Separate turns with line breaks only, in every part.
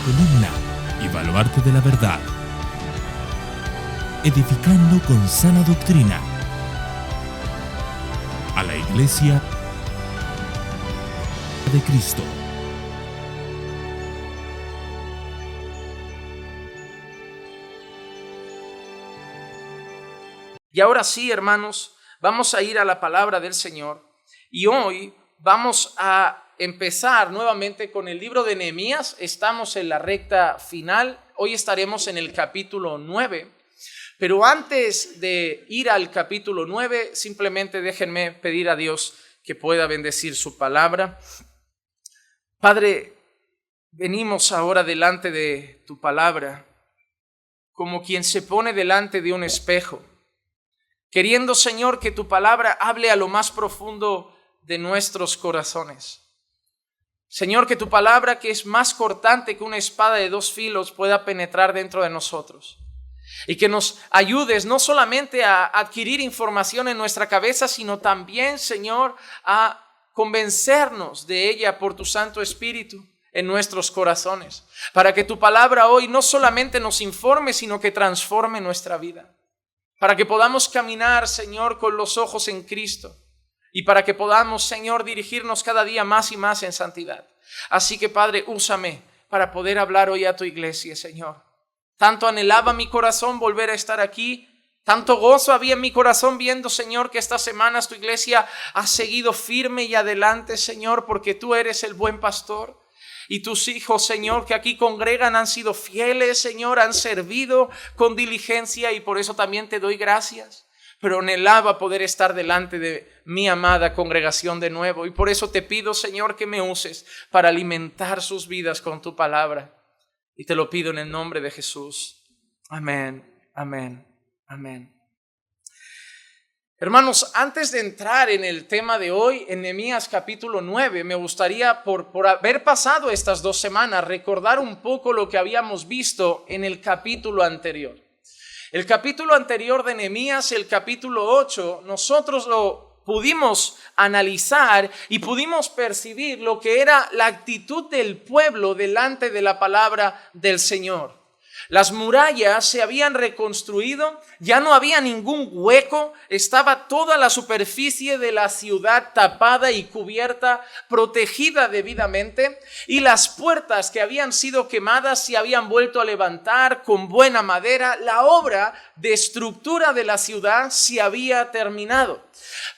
columna y baluarte de la verdad, edificando con sana doctrina a la Iglesia de Cristo.
Y ahora sí, hermanos, vamos a ir a la palabra del Señor y hoy vamos a empezar nuevamente con el libro de Nehemías. Estamos en la recta final, hoy estaremos en el capítulo 9, pero antes de ir al capítulo 9, simplemente déjenme pedir a Dios que pueda bendecir su palabra. Padre, venimos ahora delante de tu palabra como quien se pone delante de un espejo, queriendo, Señor, que tu palabra hable a lo más profundo de nuestros corazones. Señor, que tu palabra, que es más cortante que una espada de dos filos, pueda penetrar dentro de nosotros. Y que nos ayudes no solamente a adquirir información en nuestra cabeza, sino también, Señor, a convencernos de ella por tu Santo Espíritu en nuestros corazones. Para que tu palabra hoy no solamente nos informe, sino que transforme nuestra vida. Para que podamos caminar, Señor, con los ojos en Cristo. Y para que podamos, Señor, dirigirnos cada día más y más en santidad. Así que, Padre, úsame para poder hablar hoy a tu iglesia, Señor. Tanto anhelaba mi corazón volver a estar aquí. Tanto gozo había en mi corazón viendo, Señor, que estas semanas tu iglesia ha seguido firme y adelante, Señor, porque tú eres el buen pastor. Y tus hijos, Señor, que aquí congregan han sido fieles, Señor, han servido con diligencia y por eso también te doy gracias. Pero anhelaba poder estar delante de mi amada congregación de nuevo y por eso te pido, Señor, que me uses para alimentar sus vidas con tu palabra. Y te lo pido en el nombre de Jesús. Amén, amén, amén. Hermanos, antes de entrar en el tema de hoy, en Nehemías capítulo 9, me gustaría, por haber pasado estas 2 semanas, recordar un poco lo que habíamos visto en el capítulo anterior. El capítulo anterior de Nehemías, el capítulo 8, nosotros lo pudimos analizar y pudimos percibir lo que era la actitud del pueblo delante de la palabra del Señor. Las murallas se habían reconstruido, ya no había ningún hueco, estaba toda la superficie de la ciudad tapada y cubierta, protegida debidamente, y las puertas que habían sido quemadas se habían vuelto a levantar con buena madera. La obra de estructura de la ciudad se había terminado,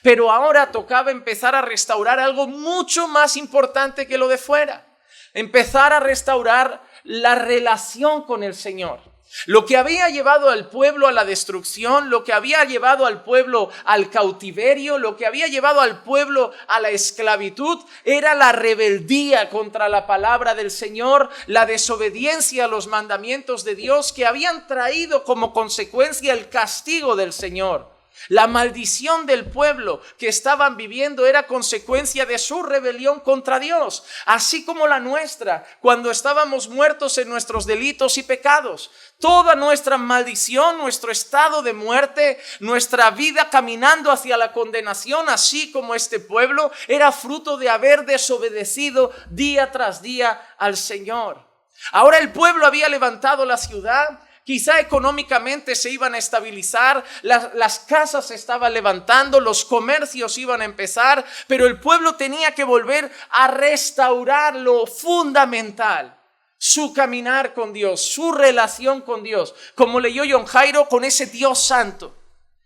pero ahora tocaba empezar a restaurar algo mucho más importante que lo de fuera, empezar a restaurar la relación con el Señor. Lo que había llevado al pueblo a la destrucción, lo que había llevado al pueblo al cautiverio, lo que había llevado al pueblo a la esclavitud, era la rebeldía contra la palabra del Señor, la desobediencia a los mandamientos de Dios que habían traído como consecuencia el castigo del Señor. La maldición del pueblo que estaban viviendo era consecuencia de su rebelión contra Dios, así como la nuestra cuando estábamos muertos en nuestros delitos y pecados. Toda nuestra maldición, nuestro estado de muerte, nuestra vida caminando hacia la condenación, así como este pueblo, era fruto de haber desobedecido día tras día al Señor. Ahora el pueblo había levantado la ciudad. Quizá económicamente se iban a estabilizar, las casas se estaban levantando, los comercios iban a empezar, pero el pueblo tenía que volver a restaurar lo fundamental, su caminar con Dios, su relación con Dios, como leyó John Jairo, con ese Dios santo,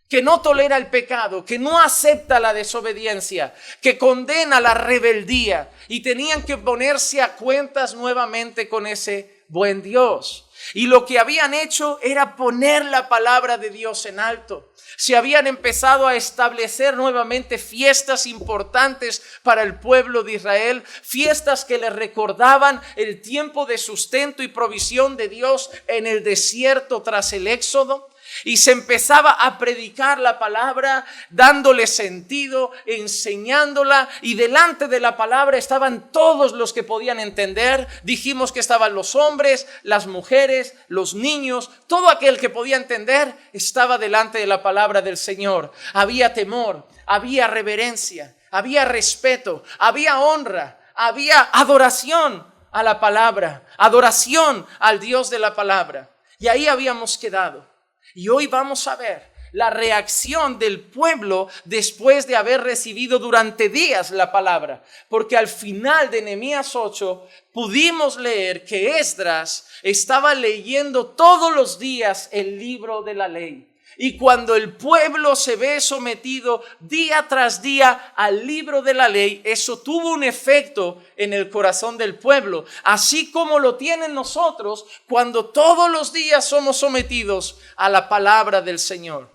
que no tolera el pecado, que no acepta la desobediencia, que condena la rebeldía, y tenían que ponerse a cuentas nuevamente con ese buen Dios. Y lo que habían hecho era poner la palabra de Dios en alto. Se habían empezado a establecer nuevamente fiestas importantes para el pueblo de Israel, fiestas que les recordaban el tiempo de sustento y provisión de Dios en el desierto tras el éxodo. Y se empezaba a predicar la palabra, dándole sentido, enseñándola, y delante de la palabra estaban todos los que podían entender. Dijimos que estaban los hombres, las mujeres, los niños, todo aquel que podía entender estaba delante de la palabra del Señor. Había temor, había reverencia, había respeto, había honra, había adoración a la palabra, adoración al Dios de la palabra. Y ahí habíamos quedado. Y hoy vamos a ver la reacción del pueblo después de haber recibido durante días la palabra. Porque al final de Nehemías 8 pudimos leer que Esdras estaba leyendo todos los días el libro de la ley. Y cuando el pueblo se ve sometido día tras día al libro de la ley, eso tuvo un efecto en el corazón del pueblo, así como lo tienen nosotros cuando todos los días somos sometidos a la palabra del Señor.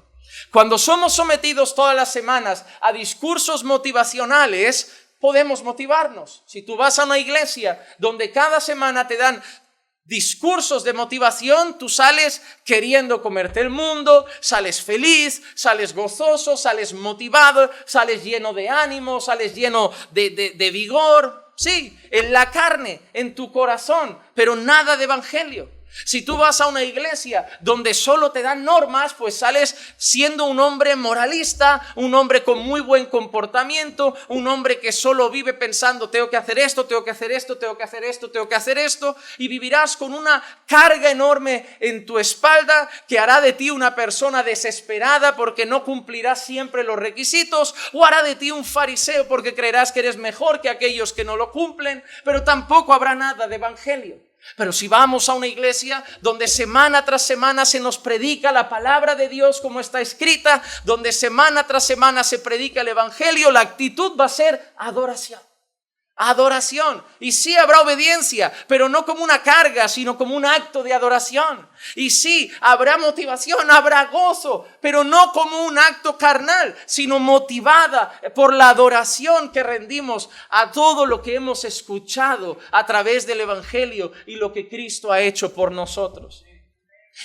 Cuando somos sometidos todas las semanas a discursos motivacionales, podemos motivarnos. Si tú vas a una iglesia donde cada semana te dan discursos de motivación, tú sales queriendo comerte el mundo, sales feliz, sales gozoso, sales motivado, sales lleno de ánimo, sales lleno de vigor. Sí, en la carne, en tu corazón, pero nada de evangelio. Si tú vas a una iglesia donde solo te dan normas, pues sales siendo un hombre moralista, un hombre con muy buen comportamiento, un hombre que solo vive pensando tengo que hacer esto, tengo que hacer esto, tengo que hacer esto, tengo que hacer esto, y vivirás con una carga enorme en tu espalda que hará de ti una persona desesperada porque no cumplirás siempre los requisitos, o hará de ti un fariseo porque creerás que eres mejor que aquellos que no lo cumplen, pero tampoco habrá nada de evangelio. Pero si vamos a una iglesia donde semana tras semana se nos predica la palabra de Dios como está escrita, donde semana tras semana se predica el evangelio, la actitud va a ser adoración. Adoración. Y sí habrá obediencia, pero no como una carga, sino como un acto de adoración. Y sí habrá motivación, habrá gozo, pero no como un acto carnal, sino motivada por la adoración que rendimos a todo lo que hemos escuchado a través del evangelio y lo que Cristo ha hecho por nosotros.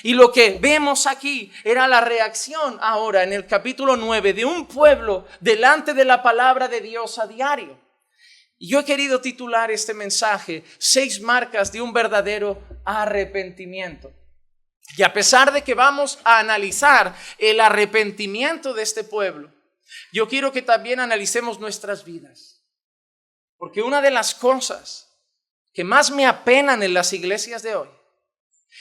Y lo que vemos aquí era la reacción ahora en el capítulo 9 de un pueblo delante de la palabra de Dios a diario. Y yo he querido titular este mensaje 6 marcas de un verdadero arrepentimiento. Y a pesar de que vamos a analizar el arrepentimiento de este pueblo, yo quiero que también analicemos nuestras vidas. Porque una de las cosas que más me apenan en las iglesias de hoy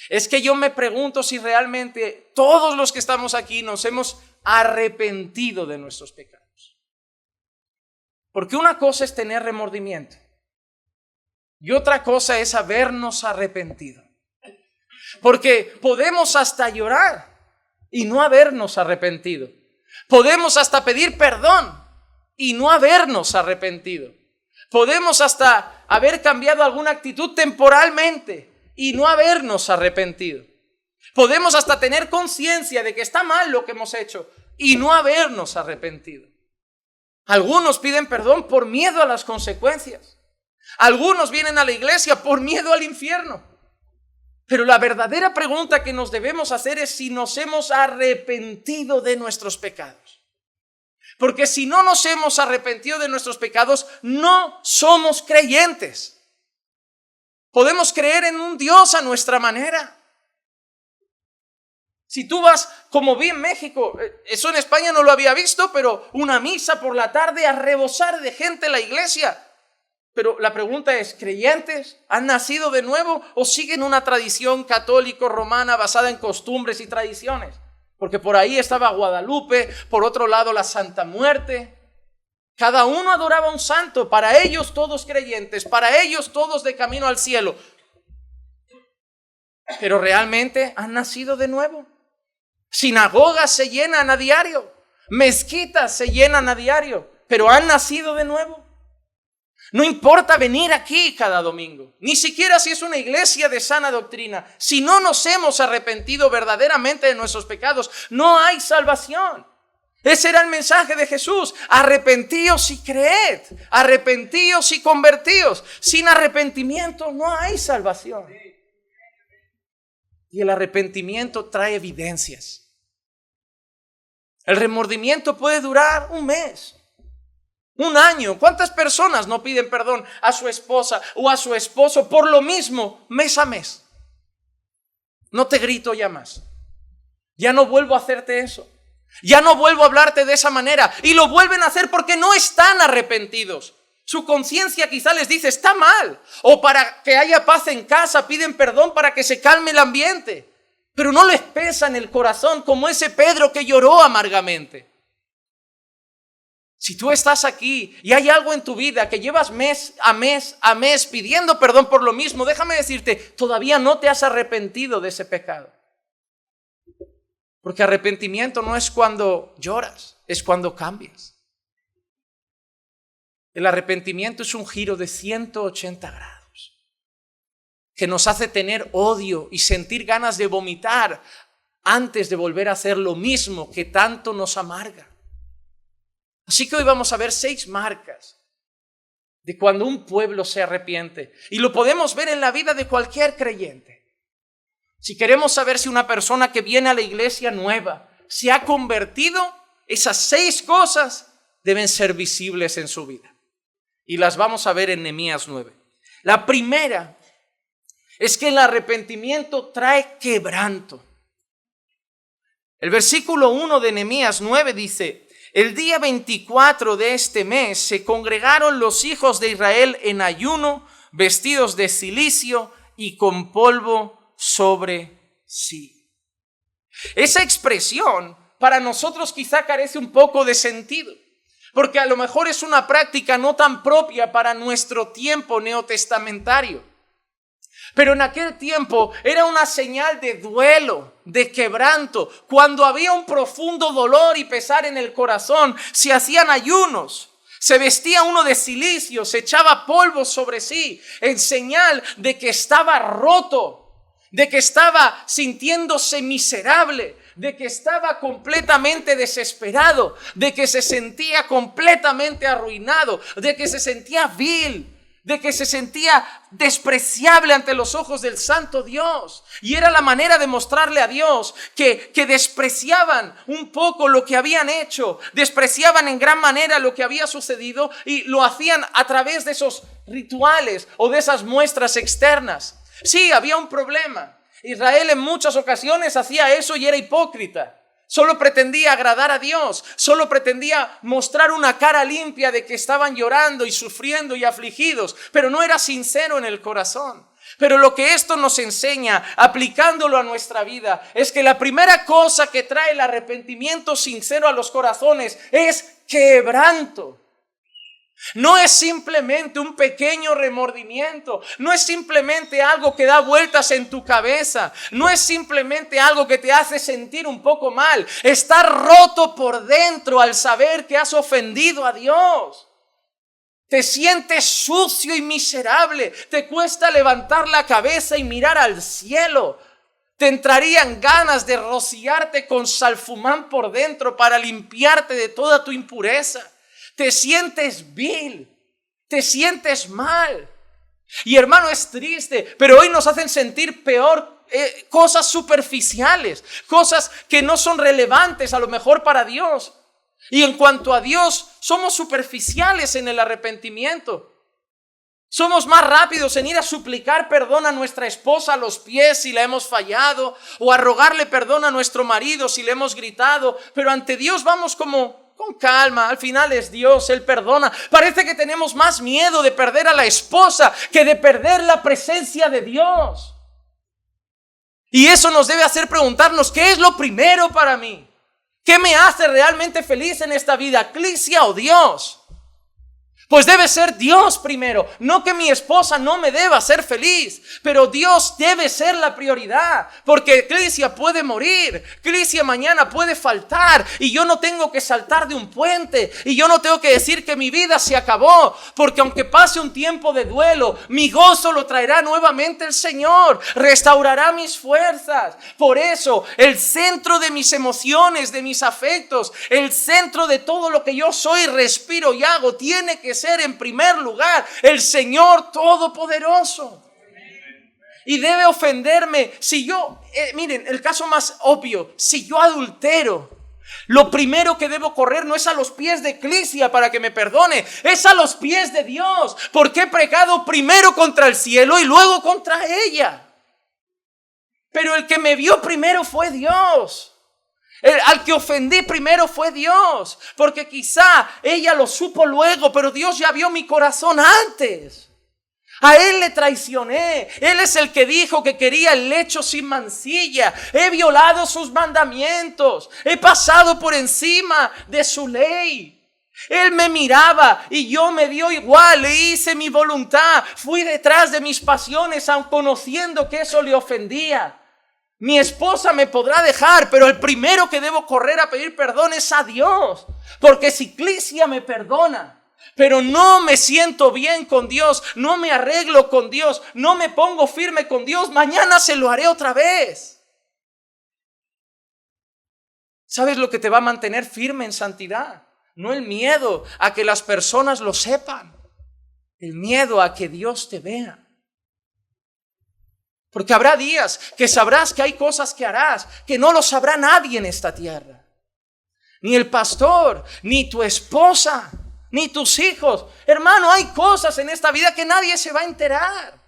es que yo me pregunto si realmente todos los que estamos aquí nos hemos arrepentido de nuestros pecados. Porque una cosa es tener remordimiento y otra cosa es habernos arrepentido. Porque podemos hasta llorar y no habernos arrepentido. Podemos hasta pedir perdón y no habernos arrepentido. Podemos hasta haber cambiado alguna actitud temporalmente y no habernos arrepentido. Podemos hasta tener conciencia de que está mal lo que hemos hecho y no habernos arrepentido. Algunos piden perdón por miedo a las consecuencias. Algunos vienen a la iglesia por miedo al infierno. Pero la verdadera pregunta que nos debemos hacer es si nos hemos arrepentido de nuestros pecados. Porque si no nos hemos arrepentido de nuestros pecados, no somos creyentes. Podemos creer en un Dios a nuestra manera. Si tú vas, como vi en México, eso en España no lo había visto, pero una misa por la tarde a rebosar de gente en la iglesia. Pero la pregunta es, ¿creyentes han nacido de nuevo o siguen una tradición católico-romana basada en costumbres y tradiciones? Porque por ahí estaba Guadalupe, por otro lado la Santa Muerte. Cada uno adoraba a un santo, para ellos todos creyentes, para ellos todos de camino al cielo. Pero realmente han nacido de nuevo. Sinagogas se llenan a diario, mezquitas se llenan a diario, pero han nacido de nuevo. No importa venir aquí cada domingo, ni siquiera si es una iglesia de sana doctrina. Si no nos hemos arrepentido verdaderamente de nuestros pecados, no hay salvación. Ese era el mensaje de Jesús: arrepentíos y creed, arrepentíos y convertíos. Sin arrepentimiento no hay salvación. Y el arrepentimiento trae evidencias. El remordimiento puede durar un mes, un año. ¿Cuántas personas no piden perdón a su esposa o a su esposo por lo mismo mes a mes? No te grito ya más. Ya no vuelvo a hacerte eso. Ya no vuelvo a hablarte de esa manera. Y lo vuelven a hacer porque no están arrepentidos. Su conciencia quizá les dice, está mal. O para que haya paz en casa, piden perdón para que se calme el ambiente. Pero no les pesa en el corazón como ese Pedro que lloró amargamente. Si tú estás aquí y hay algo en tu vida que llevas mes a mes pidiendo perdón por lo mismo, déjame decirte, todavía no te has arrepentido de ese pecado. Porque arrepentimiento no es cuando lloras, es cuando cambias. El arrepentimiento es un giro de 180 grados que nos hace tener odio y sentir ganas de vomitar antes de volver a hacer lo mismo que tanto nos amarga. Así que hoy vamos a ver 6 marcas de cuando un pueblo se arrepiente. Y lo podemos ver en la vida de cualquier creyente. Si queremos saber si una persona que viene a la iglesia nueva se ha convertido, esas 6 cosas deben ser visibles en su vida. Y las vamos a ver en Nehemías 9. La primera es que el arrepentimiento trae quebranto. El versículo 1 de Nehemías 9 dice: el día 24 de este mes se congregaron los hijos de Israel en ayuno, vestidos de cilicio y con polvo sobre sí. Esa expresión para nosotros quizá carece un poco de sentido, porque a lo mejor es una práctica no tan propia para nuestro tiempo neotestamentario. Pero en aquel tiempo era una señal de duelo, de quebranto. Cuando había un profundo dolor y pesar en el corazón, se hacían ayunos. Se vestía uno de cilicio, se echaba polvo sobre sí, en señal de que estaba roto, de que estaba sintiéndose miserable, de que estaba completamente desesperado, de que se sentía completamente arruinado, de que se sentía vil, de que se sentía despreciable ante los ojos del santo Dios. Y era la manera de mostrarle a Dios que despreciaban un poco lo que habían hecho, despreciaban en gran manera lo que había sucedido y lo hacían a través de esos rituales o de esas muestras externas. Sí, había un problema. Israel en muchas ocasiones hacía eso y era hipócrita. Solo pretendía agradar a Dios, solo pretendía mostrar una cara limpia de que estaban llorando y sufriendo y afligidos, pero no era sincero en el corazón. Pero lo que esto nos enseña, aplicándolo a nuestra vida, es que la primera cosa que trae el arrepentimiento sincero a los corazones es quebranto. No es simplemente un pequeño remordimiento, no es simplemente algo que da vueltas en tu cabeza, no es simplemente algo que te hace sentir un poco mal. Estás roto por dentro al saber que has ofendido a Dios. Te sientes sucio y miserable, te cuesta levantar la cabeza y mirar al cielo. Te entrarían ganas de rociarte con salfumán por dentro para limpiarte de toda tu impureza. Te sientes vil, te sientes mal. Y hermano, es triste, pero hoy nos hacen sentir peor cosas superficiales, cosas que no son relevantes a lo mejor para Dios. Y en cuanto a Dios, somos superficiales en el arrepentimiento. Somos más rápidos en ir a suplicar perdón a nuestra esposa a los pies si le hemos fallado, o a rogarle perdón a nuestro marido si le hemos gritado, pero ante Dios vamos como con calma. Al final es Dios, Él perdona. Parece que tenemos más miedo de perder a la esposa que de perder la presencia de Dios. Y eso nos debe hacer preguntarnos, ¿qué es lo primero para mí? ¿Qué me hace realmente feliz en esta vida? ¿Eclesia o Dios? Pues debe ser Dios primero. No que mi esposa no me deba hacer feliz, pero Dios debe ser la prioridad. Porque Eclesia puede morir, Eclesia mañana puede faltar, y yo no tengo que saltar de un puente, y yo no tengo que decir que mi vida se acabó, porque aunque pase un tiempo de duelo, mi gozo lo traerá nuevamente el Señor, restaurará mis fuerzas. Por eso el centro de mis emociones, de mis afectos, el centro de todo lo que yo soy, respiro y hago, tiene que ser en primer lugar el Señor Todopoderoso. Y debe ofenderme si yo, miren, el caso más obvio, si yo adultero, lo primero que debo correr no es a los pies de Eclesia para que me perdone, es a los pies de Dios, porque he pecado primero contra el cielo y luego contra ella. Pero el que me vio primero fue Dios. Al que ofendí primero fue Dios, porque quizá ella lo supo luego, pero Dios ya vio mi corazón antes. A Él le traicioné. Él es el que dijo que quería el lecho sin mancilla. He violado sus mandamientos. He pasado por encima de su ley. Él me miraba y yo me dio igual. Le hice mi voluntad. Fui detrás de mis pasiones, aun conociendo que eso le ofendía. Mi esposa me podrá dejar, pero el primero que debo correr a pedir perdón es a Dios. Porque si Clicia me perdona, pero no me siento bien con Dios, no me arreglo con Dios, no me pongo firme con Dios, mañana se lo haré otra vez. ¿Sabes lo que te va a mantener firme en santidad? No el miedo a que las personas lo sepan, el miedo a que Dios te vea. Porque habrá días que sabrás que hay cosas que harás que no lo sabrá nadie en esta tierra. Ni el pastor, ni tu esposa, ni tus hijos. Hermano, hay cosas en esta vida que nadie se va a enterar.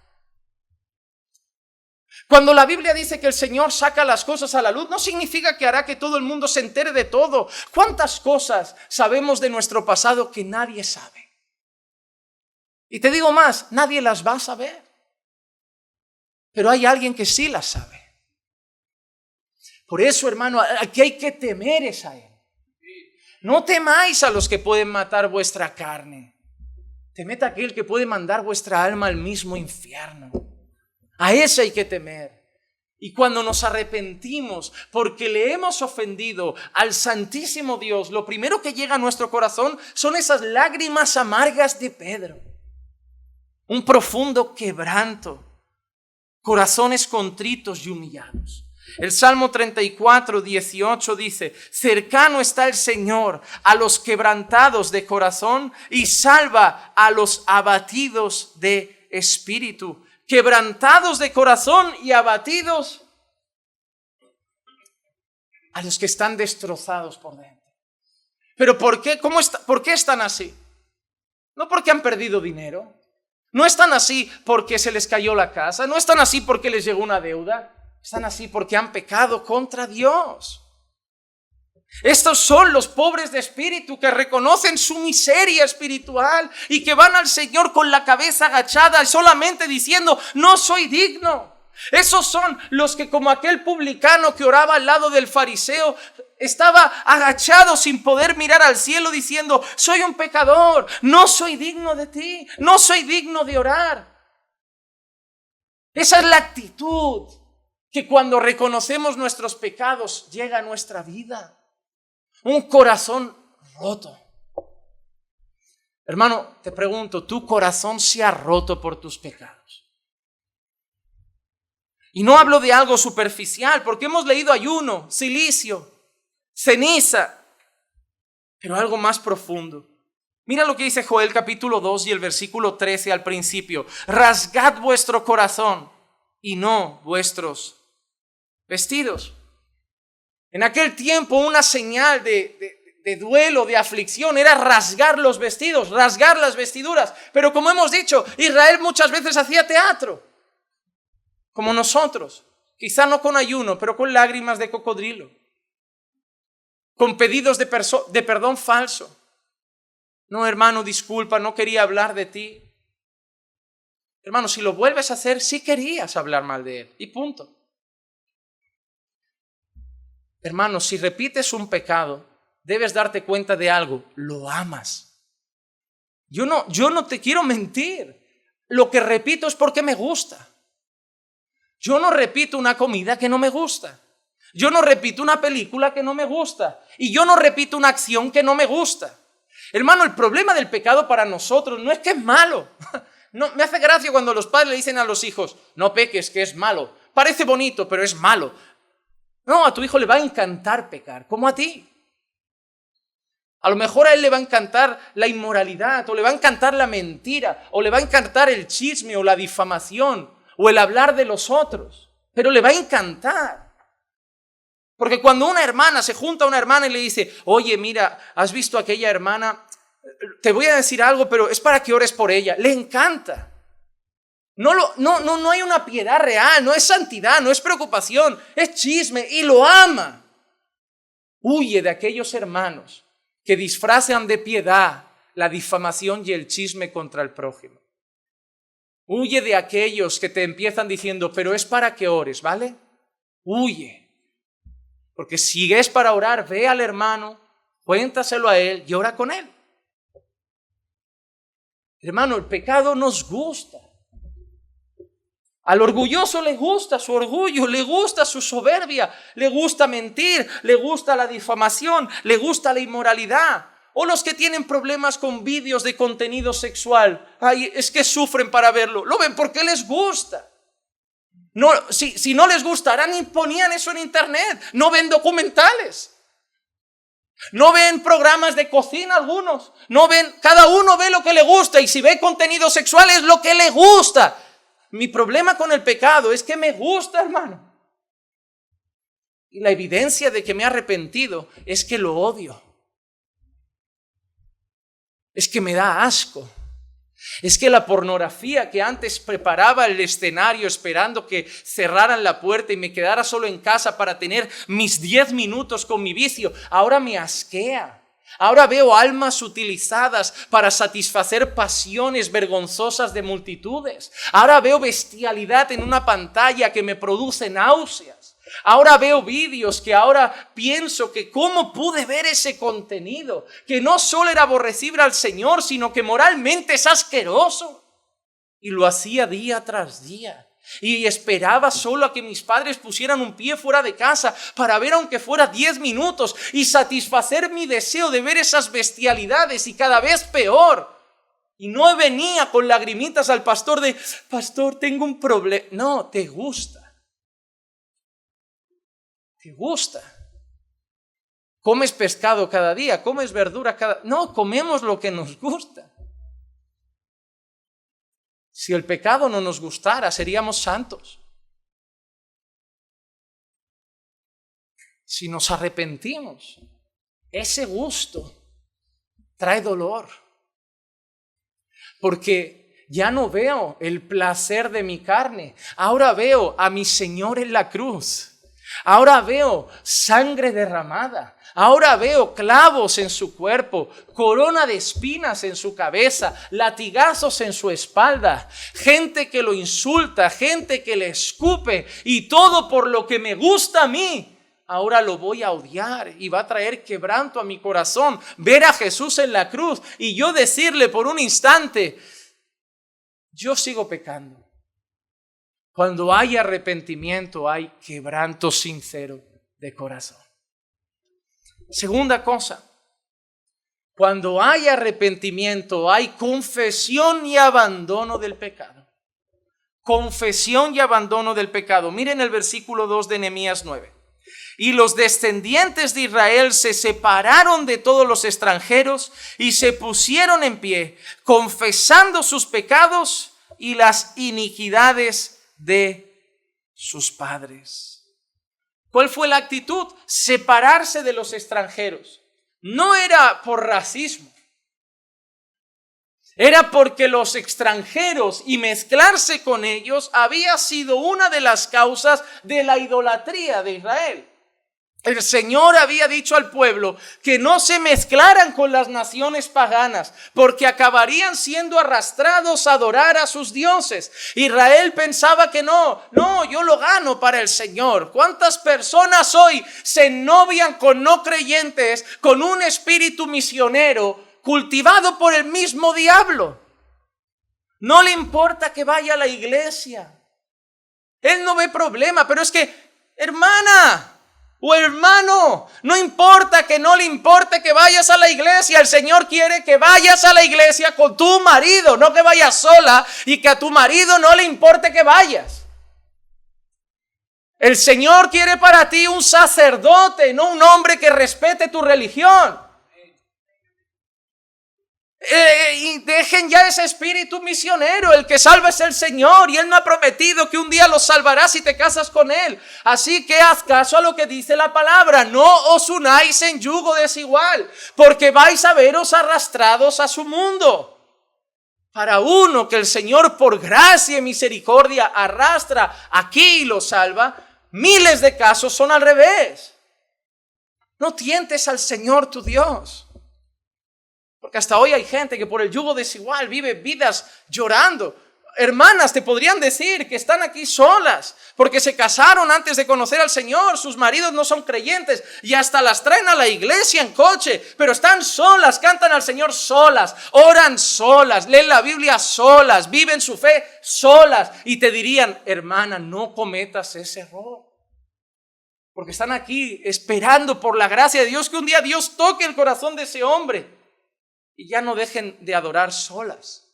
Cuando la Biblia dice que el Señor saca las cosas a la luz, no significa que hará que todo el mundo se entere de todo. ¿Cuántas cosas sabemos de nuestro pasado que nadie sabe? Y te digo más, nadie las va a saber. Pero hay alguien que sí las sabe. Por eso, hermano, aquí hay que temer es a Él. No temáis a los que pueden matar vuestra carne. Temed a aquel que puede mandar vuestra alma al mismo infierno. A ese hay que temer. Y cuando nos arrepentimos porque le hemos ofendido al Santísimo Dios, lo primero que llega a nuestro corazón son esas lágrimas amargas de Pedro. Un profundo quebranto. Corazones contritos y humillados. El Salmo 34, 18 dice: cercano está el Señor a los quebrantados de corazón y salva a los abatidos de espíritu. Quebrantados de corazón y abatidos a los que están destrozados por dentro. ¿Pero por qué? ¿Por qué están así? No porque han perdido dinero. No están así porque se les cayó la casa. No están así porque les llegó una deuda. Están así porque han pecado contra Dios. Estos son los pobres de espíritu que reconocen su miseria espiritual y que van al Señor con la cabeza agachada y solamente diciendo: no soy digno. Esos son los que, como aquel publicano que oraba al lado del fariseo, estaba agachado sin poder mirar al cielo diciendo: soy un pecador, no soy digno de ti, no soy digno de orar. Esa es la actitud que cuando reconocemos nuestros pecados llega a nuestra vida. Un corazón roto. Hermano, te pregunto, ¿tu corazón se ha roto por tus pecados? Y no hablo de algo superficial, porque hemos leído ayuno, cilicio, ceniza, pero algo más profundo. Mira lo que dice Joel capítulo 2 y el versículo 13 al principio: rasgad vuestro corazón y no vuestros vestidos. En aquel tiempo una señal de duelo, de aflicción, era rasgar los vestidos, rasgar las vestiduras. Pero como hemos dicho, Israel muchas veces hacía teatro, como nosotros, quizá no con ayuno, pero con lágrimas de cocodrilo, con pedidos de perdón falso. No, hermano, disculpa, no quería hablar de ti. Hermano, si lo vuelves a hacer, sí querías hablar mal de él, y punto. Hermano, si repites un pecado, debes darte cuenta de algo: lo amas. Yo no te quiero mentir. Lo que repito es porque me gusta. Yo no repito una comida que no me gusta. Yo no repito una película que no me gusta. Y yo no repito una acción que no me gusta. Hermano, el problema del pecado para nosotros no es que es malo. No, me hace gracia cuando los padres le dicen a los hijos: no peques, que es malo. Parece bonito, pero es malo. No, a tu hijo le va a encantar pecar, como a ti. A lo mejor a él le va a encantar la inmoralidad, o le va a encantar la mentira, o le va a encantar el chisme, o la difamación, o el hablar de los otros. Pero le va a encantar. Porque cuando una hermana se junta a una hermana y le dice: oye, mira, ¿has visto a aquella hermana? Te voy a decir algo, pero es para que ores por ella. Le encanta. No hay una piedad real, no es santidad, no es preocupación, es chisme y lo ama. Huye de aquellos hermanos que disfrazan de piedad la difamación y el chisme contra el prójimo. Huye de aquellos que te empiezan diciendo, pero es para que ores, ¿vale? Huye. Porque si es para orar, ve al hermano, cuéntaselo a él y ora con él. Hermano, el pecado nos gusta. Al orgulloso le gusta su orgullo, le gusta su soberbia, le gusta mentir, le gusta la difamación, le gusta la inmoralidad. O los que tienen problemas con vídeos de contenido sexual. Ay, es que sufren para verlo. Lo ven porque les gusta. No, si no les gustara ni ponían eso en internet. No ven documentales. No ven programas de cocina algunos. No ven, cada uno ve lo que le gusta. Y si ve contenido sexual es lo que le gusta. Mi problema con el pecado es que me gusta, hermano. Y la evidencia de que me he arrepentido es que lo odio. Es que me da asco. Es que la pornografía que antes preparaba el escenario esperando que cerraran la puerta y me quedara solo en casa para tener mis 10 minutos con mi vicio, ahora me asquea. Ahora veo almas utilizadas para satisfacer pasiones vergonzosas de multitudes. Ahora veo bestialidad en una pantalla que me produce náuseas. Ahora veo vídeos que ahora pienso que cómo pude ver ese contenido, que no solo era aborrecible al Señor, sino que moralmente es asqueroso. Y lo hacía día tras día. Y esperaba solo a que mis padres pusieran un pie fuera de casa para ver aunque fuera 10 minutos y satisfacer mi deseo de ver esas bestialidades y cada vez peor. Y no venía con lagrimitas al pastor de, pastor, tengo un problema. No, te gusta. Te gusta. Comes pescado cada día, comes verdura cada... No, comemos lo que nos gusta. Si el pecado no nos gustara, seríamos santos. Si nos arrepentimos, ese gusto trae dolor. Porque ya no veo el placer de mi carne. Ahora veo a mi Señor en la cruz. Ahora veo sangre derramada. Ahora veo clavos en su cuerpo, corona de espinas en su cabeza, latigazos en su espalda, gente que lo insulta, gente que le escupe y todo por lo que me gusta a mí. Ahora lo voy a odiar y va a traer quebranto a mi corazón ver a Jesús en la cruz y yo decirle por un instante, yo sigo pecando. Cuando hay arrepentimiento, hay quebranto sincero de corazón. Segunda cosa, cuando hay arrepentimiento, hay confesión y abandono del pecado. Confesión y abandono del pecado. Miren el versículo 2 de Nehemías 9. Y los descendientes de Israel se separaron de todos los extranjeros y se pusieron en pie, confesando sus pecados y las iniquidades de sus padres. ¿Cuál fue la actitud? Separarse de los extranjeros. No era por racismo. Era porque los extranjeros y mezclarse con ellos había sido una de las causas de la idolatría de Israel. El Señor había dicho al pueblo que no se mezclaran con las naciones paganas porque acabarían siendo arrastrados a adorar a sus dioses. Israel pensaba que no, yo lo gano para el Señor. ¿Cuántas personas hoy se ennovian con no creyentes con un espíritu misionero cultivado por el mismo diablo? No le importa que vaya a la iglesia. Él no ve problema, pero es que, hermana o hermano, no importa que no le importe que vayas a la iglesia. El Señor quiere que vayas a la iglesia con tu marido, no que vayas sola y que a tu marido no le importe que vayas. El Señor quiere para ti un sacerdote, no un hombre que respete tu religión. Y dejen ya ese espíritu misionero. El que salva es el Señor y Él no ha prometido que un día los salvará si te casas con Él. Así que haz caso a lo que dice la palabra. No os unáis en yugo desigual, porque vais a veros arrastrados a su mundo. Para uno que el Señor por gracia y misericordia arrastra aquí y lo salva, miles de casos son al revés. No tientes al Señor tu Dios. Porque hasta hoy hay gente que por el yugo desigual vive vidas llorando. Hermanas te podrían decir que están aquí solas porque se casaron antes de conocer al Señor, sus maridos no son creyentes y hasta las traen a la iglesia en coche, pero están solas, cantan al Señor solas, oran solas, leen la Biblia solas, viven su fe solas y te dirían, hermana, no cometas ese error. Porque están aquí esperando por la gracia de Dios, que un día Dios toque el corazón de ese hombre y ya no dejen de adorar solas.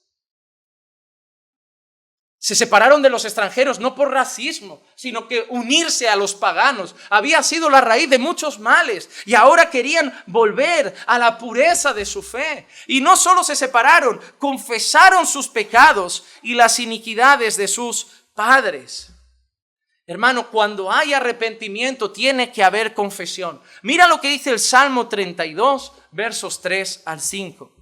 Se separaron de los extranjeros no por racismo, sino que unirse a los paganos había sido la raíz de muchos males y ahora querían volver a la pureza de su fe. Y no solo se separaron, confesaron sus pecados y las iniquidades de sus padres. Hermano, cuando hay arrepentimiento tiene que haber confesión. Mira lo que dice el Salmo 32, versos 3 al 5.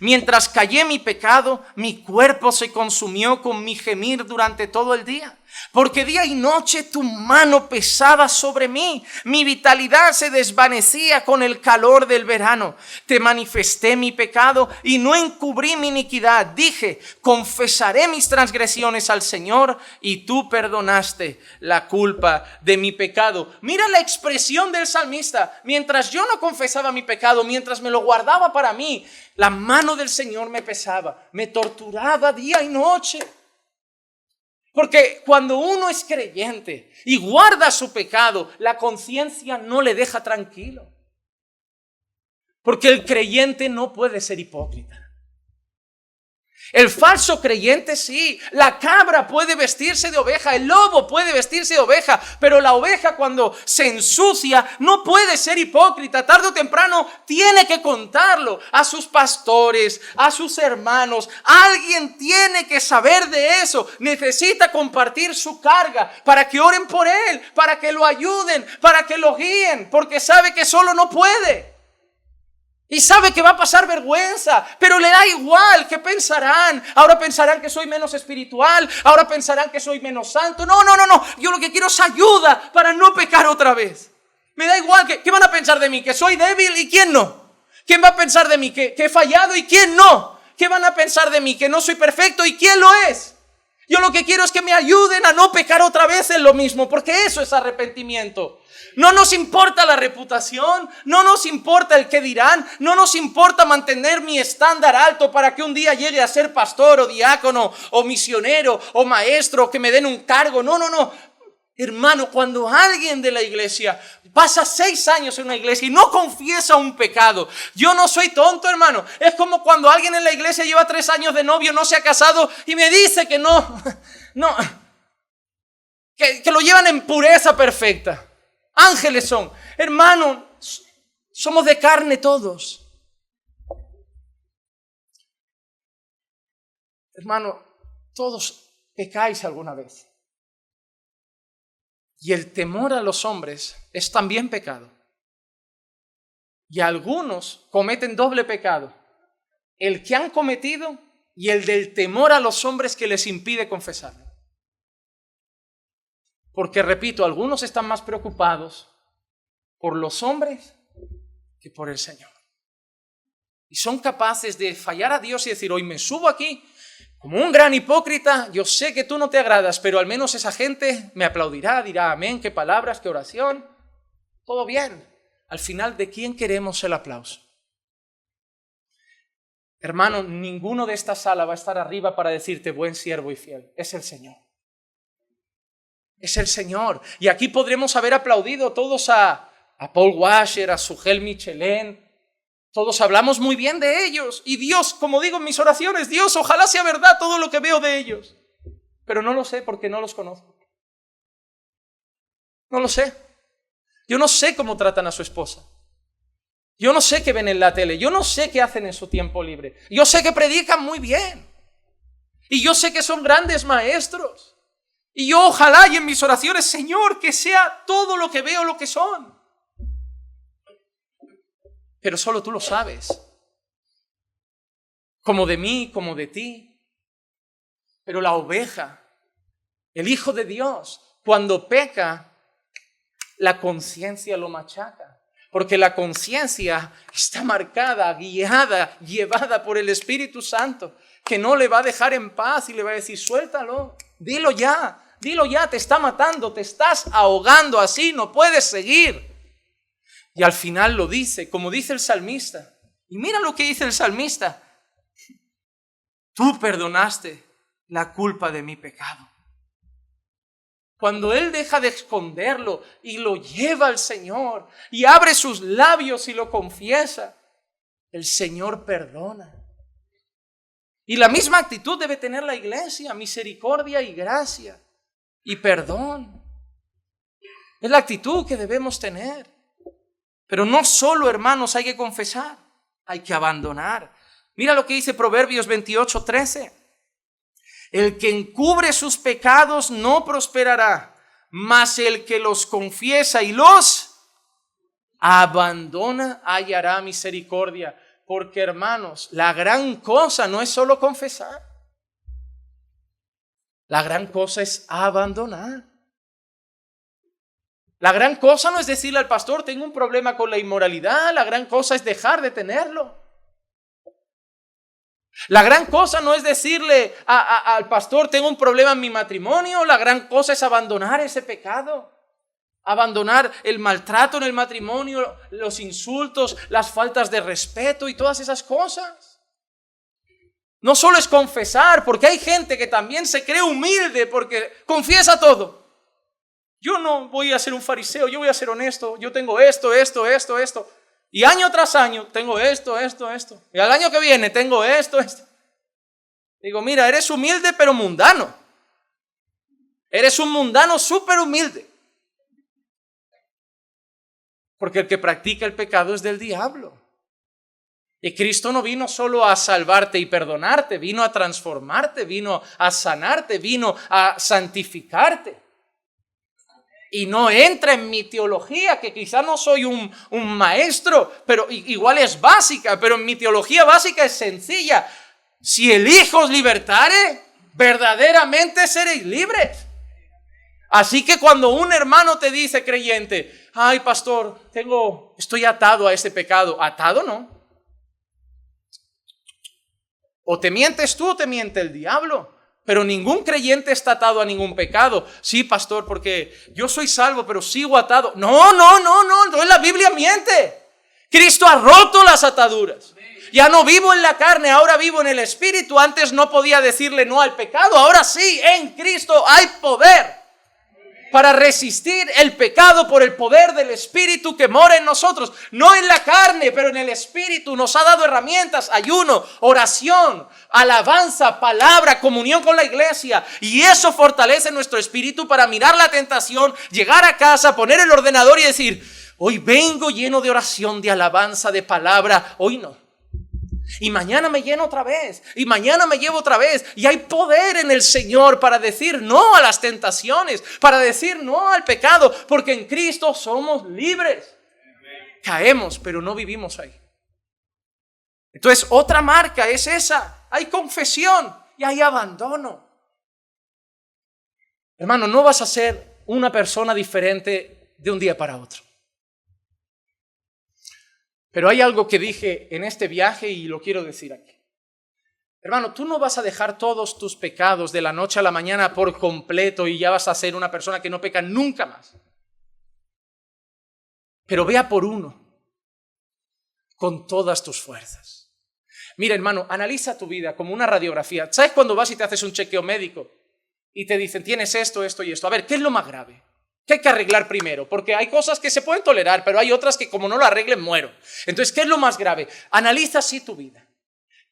Mientras callé mi pecado, mi cuerpo se consumió con mi gemir durante todo el día. Porque día y noche tu mano pesaba sobre mí. Mi vitalidad se desvanecía con el calor del verano. Te manifesté mi pecado y no encubrí mi iniquidad. Dije, confesaré mis transgresiones al Señor y tú perdonaste la culpa de mi pecado. Mira la expresión del salmista. Mientras yo no confesaba mi pecado, mientras me lo guardaba para mí, la mano del Señor me pesaba, me torturaba día y noche. Porque cuando uno es creyente y guarda su pecado, la conciencia no le deja tranquilo. Porque el creyente no puede ser hipócrita. El falso creyente sí, la cabra puede vestirse de oveja, el lobo puede vestirse de oveja, pero la oveja cuando se ensucia no puede ser hipócrita. Tarde o temprano tiene que contarlo a sus pastores, a sus hermanos. Alguien tiene que saber de eso. Necesita compartir su carga para que oren por él, para que lo ayuden, para que lo guíen, porque sabe que solo no puede. Y sabe que va a pasar vergüenza, pero le da igual. ¿Qué pensarán? Ahora pensarán que soy menos espiritual, ahora pensarán que soy menos santo. No. Yo lo que quiero es ayuda para no pecar otra vez. Me da igual. ¿Qué van a pensar de mí? ¿Que soy débil y quién no? ¿Quién va a pensar de mí? ¿Que he fallado y quién no? ¿Qué van a pensar de mí? ¿Que no soy perfecto y quién lo es? Yo lo que quiero es que me ayuden a no pecar otra vez en lo mismo, porque eso es arrepentimiento. No nos importa la reputación, no nos importa el qué dirán, no nos importa mantener mi estándar alto para que un día llegue a ser pastor o diácono o misionero o maestro, que me den un cargo. No. Hermano, cuando alguien de la iglesia pasa 6 años en una iglesia y no confiesa un pecado, yo no soy tonto, hermano. Es como cuando alguien en la iglesia lleva 3 años de novio, no se ha casado y me dice que que lo llevan en pureza perfecta. Ángeles son. Hermano, somos de carne todos. Hermano, todos pecáis alguna vez. Y el temor a los hombres es también pecado. Y algunos cometen doble pecado. El que han cometido y el del temor a los hombres que les impide confesarlo. Porque, repito, algunos están más preocupados por los hombres que por el Señor. Y son capaces de fallar a Dios y decir, hoy me subo aquí como un gran hipócrita, yo sé que tú no te agradas, pero al menos esa gente me aplaudirá, dirá amén, qué palabras, qué oración, todo bien. Al final, ¿de quién queremos el aplauso? Hermano, ninguno de esta sala va a estar arriba para decirte buen siervo y fiel, es el Señor. Es el Señor. Y aquí podremos haber aplaudido todos a Paul Washer, a Sugel Michelén. Todos hablamos muy bien de ellos. Y Dios, como digo en mis oraciones, Dios, ojalá sea verdad todo lo que veo de ellos. Pero no lo sé porque no los conozco. No lo sé. Yo no sé cómo tratan a su esposa. Yo no sé qué ven en la tele. Yo no sé qué hacen en su tiempo libre. Yo sé que predican muy bien. Y yo sé que son grandes maestros. Y yo ojalá y en mis oraciones, Señor, que sea todo lo que veo lo que son. Pero solo tú lo sabes. Como de mí, como de ti. Pero la oveja, el Hijo de Dios, cuando peca, la conciencia lo machaca. Porque la conciencia está marcada, guiada, llevada por el Espíritu Santo, que no le va a dejar en paz y le va a decir, suéltalo, dilo ya, te está matando, te estás ahogando, así no puedes seguir. Y al final lo dice, como dice el salmista. Y mira lo que dice el salmista. Tú perdonaste la culpa de mi pecado. Cuando él deja de esconderlo y lo lleva al Señor y abre sus labios y lo confiesa, el Señor perdona. Y la misma actitud debe tener la iglesia, misericordia y gracia y perdón. Es la actitud que debemos tener. Pero no solo, hermanos, hay que confesar, hay que abandonar. Mira lo que dice Proverbios 28:13. El que encubre sus pecados no prosperará, mas el que los confiesa y los abandona hallará misericordia. Porque, hermanos, la gran cosa no es solo confesar. La gran cosa es abandonar. La gran cosa no es decirle al pastor, tengo un problema con la inmoralidad. La gran cosa es dejar de tenerlo. La gran cosa no es decirle al pastor, tengo un problema en mi matrimonio. La gran cosa es abandonar ese pecado. Abandonar el maltrato en el matrimonio, los insultos, las faltas de respeto y todas esas cosas. No solo es confesar, porque hay gente que también se cree humilde porque confiesa todo. Yo no voy a ser un fariseo, yo voy a ser honesto, yo tengo esto. Y año tras año tengo esto. Y al año que viene tengo esto. Digo, mira, eres humilde pero mundano. Eres un mundano súper humilde. Porque el que practica el pecado es del diablo. Y Cristo no vino solo a salvarte y perdonarte, vino a transformarte, vino a sanarte, vino a santificarte. Y no entra en mi teología, que quizá no soy un maestro, pero igual es básica, pero en mi teología básica es sencilla. Si el Hijo os libertare, verdaderamente seréis libres. Así que cuando un hermano te dice, creyente, ay pastor, estoy atado a ese pecado. Atado no. O te mientes tú o te miente el diablo. Pero ningún creyente está atado a ningún pecado. Sí, pastor, porque yo soy salvo, pero sigo atado. No, la Biblia miente. Cristo ha roto las ataduras. Ya no vivo en la carne, ahora vivo en el Espíritu. Antes no podía decirle no al pecado, ahora sí, en Cristo hay poder para resistir el pecado por el poder del Espíritu que mora en nosotros. No en la carne, pero en el Espíritu. Nos ha dado herramientas, ayuno, oración, alabanza, palabra, comunión con la iglesia. Y eso fortalece nuestro espíritu para mirar la tentación, llegar a casa, poner el ordenador y decir, hoy vengo lleno de oración, de alabanza, de palabra. Hoy no. Y mañana me lleno otra vez. Y mañana me llevo otra vez. Y hay poder en el Señor para decir no a las tentaciones. Para decir no al pecado. Porque en Cristo somos libres. Caemos, pero no vivimos ahí. Entonces otra marca es esa. Hay confesión y hay abandono. Hermano, no vas a ser una persona diferente de un día para otro. Pero hay algo que dije en este viaje y lo quiero decir aquí. Hermano, tú no vas a dejar todos tus pecados de la noche a la mañana por completo y ya vas a ser una persona que no peca nunca más. Pero vea por uno, con todas tus fuerzas. Mira, hermano, analiza tu vida como una radiografía. ¿Sabes cuando vas y te haces un chequeo médico y te dicen tienes esto y esto? A ver, ¿qué es lo más grave? ¿Qué hay que arreglar primero? Porque hay cosas que se pueden tolerar, pero hay otras que como no lo arreglen, muero. Entonces, ¿qué es lo más grave? Analiza así tu vida.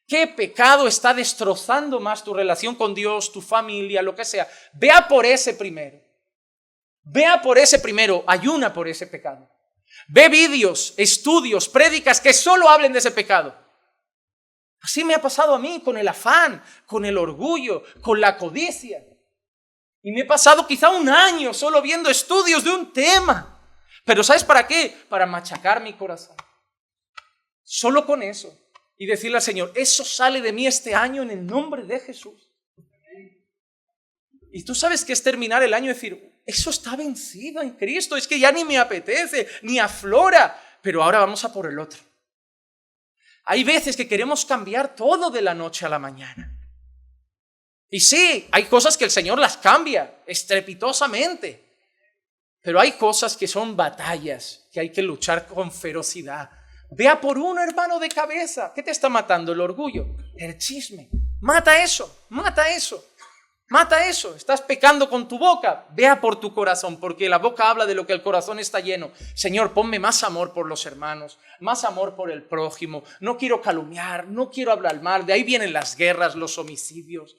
¿Qué pecado está destrozando más tu relación con Dios, tu familia, lo que sea? Vea por ese primero. Vea por ese primero. Ayuna por ese pecado. Ve vídeos, estudios, prédicas que solo hablen de ese pecado. Así me ha pasado a mí con el afán, con el orgullo, con la codicia. Y me he pasado quizá un año solo viendo estudios de un tema. Pero ¿sabes para qué? Para machacar mi corazón. Solo con eso. Y decirle al Señor, eso sale de mí este año en el nombre de Jesús. Y tú sabes que es terminar el año y decir, eso está vencido en Cristo. Es que ya ni me apetece, ni aflora. pero ahora vamos a por el otro. Hay veces que queremos cambiar todo de la noche a la mañana. Y sí, hay cosas que el Señor las cambia estrepitosamente, pero hay cosas que son batallas que hay que luchar con ferocidad. Vea por uno, hermano, de cabeza. ¿Qué te está matando? El orgullo, el chisme. Mata eso, mata eso. Mata eso, estás pecando con tu boca, vea por tu corazón, porque la boca habla de lo que el corazón está lleno. Señor, ponme más amor por los hermanos, más amor por el prójimo, no quiero calumniar, no quiero hablar mal, de ahí vienen las guerras, los homicidios.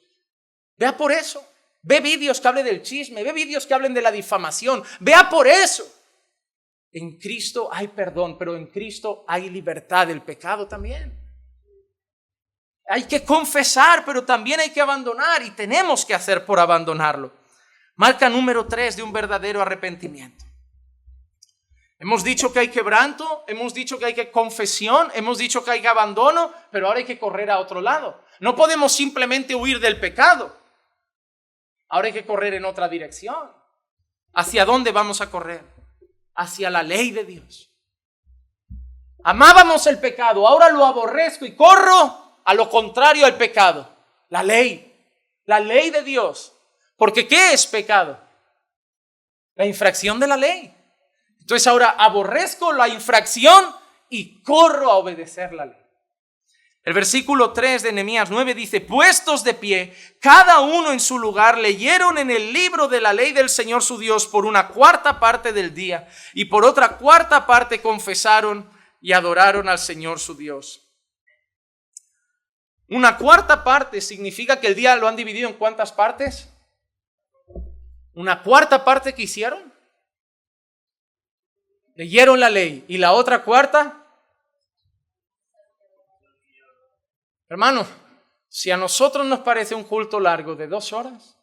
Vea por eso, ve vídeos que hablen del chisme, ve vídeos que hablen de la difamación, vea por eso. En Cristo hay perdón, pero en Cristo hay libertad del pecado también. Hay que confesar, pero también hay que abandonar y tenemos que hacer por abandonarlo. Marca número 3 de un verdadero arrepentimiento. Hemos dicho que hay quebranto, hemos dicho que hay que confesión, hemos dicho que hay que abandono, pero ahora hay que correr a otro lado. No podemos simplemente huir del pecado. Ahora hay que correr en otra dirección. ¿Hacia dónde vamos a correr? Hacia la ley de Dios. Amábamos el pecado, ahora lo aborrezco y corro a lo contrario al pecado, la ley de Dios. Porque ¿qué es pecado? La infracción de la ley. Entonces ahora aborrezco la infracción y corro a obedecer la ley. El versículo 3 de Nehemías 9 dice: puestos de pie, cada uno en su lugar, leyeron en el libro de la ley del Señor su Dios por una cuarta parte del día, y por otra cuarta parte confesaron y adoraron al Señor su Dios. Una cuarta parte significa que el día lo han dividido en ¿cuántas partes? Una cuarta parte que hicieron. Leyeron la ley. ¿Y la otra cuarta? Hermano, si a nosotros nos parece un culto largo de 2 horas,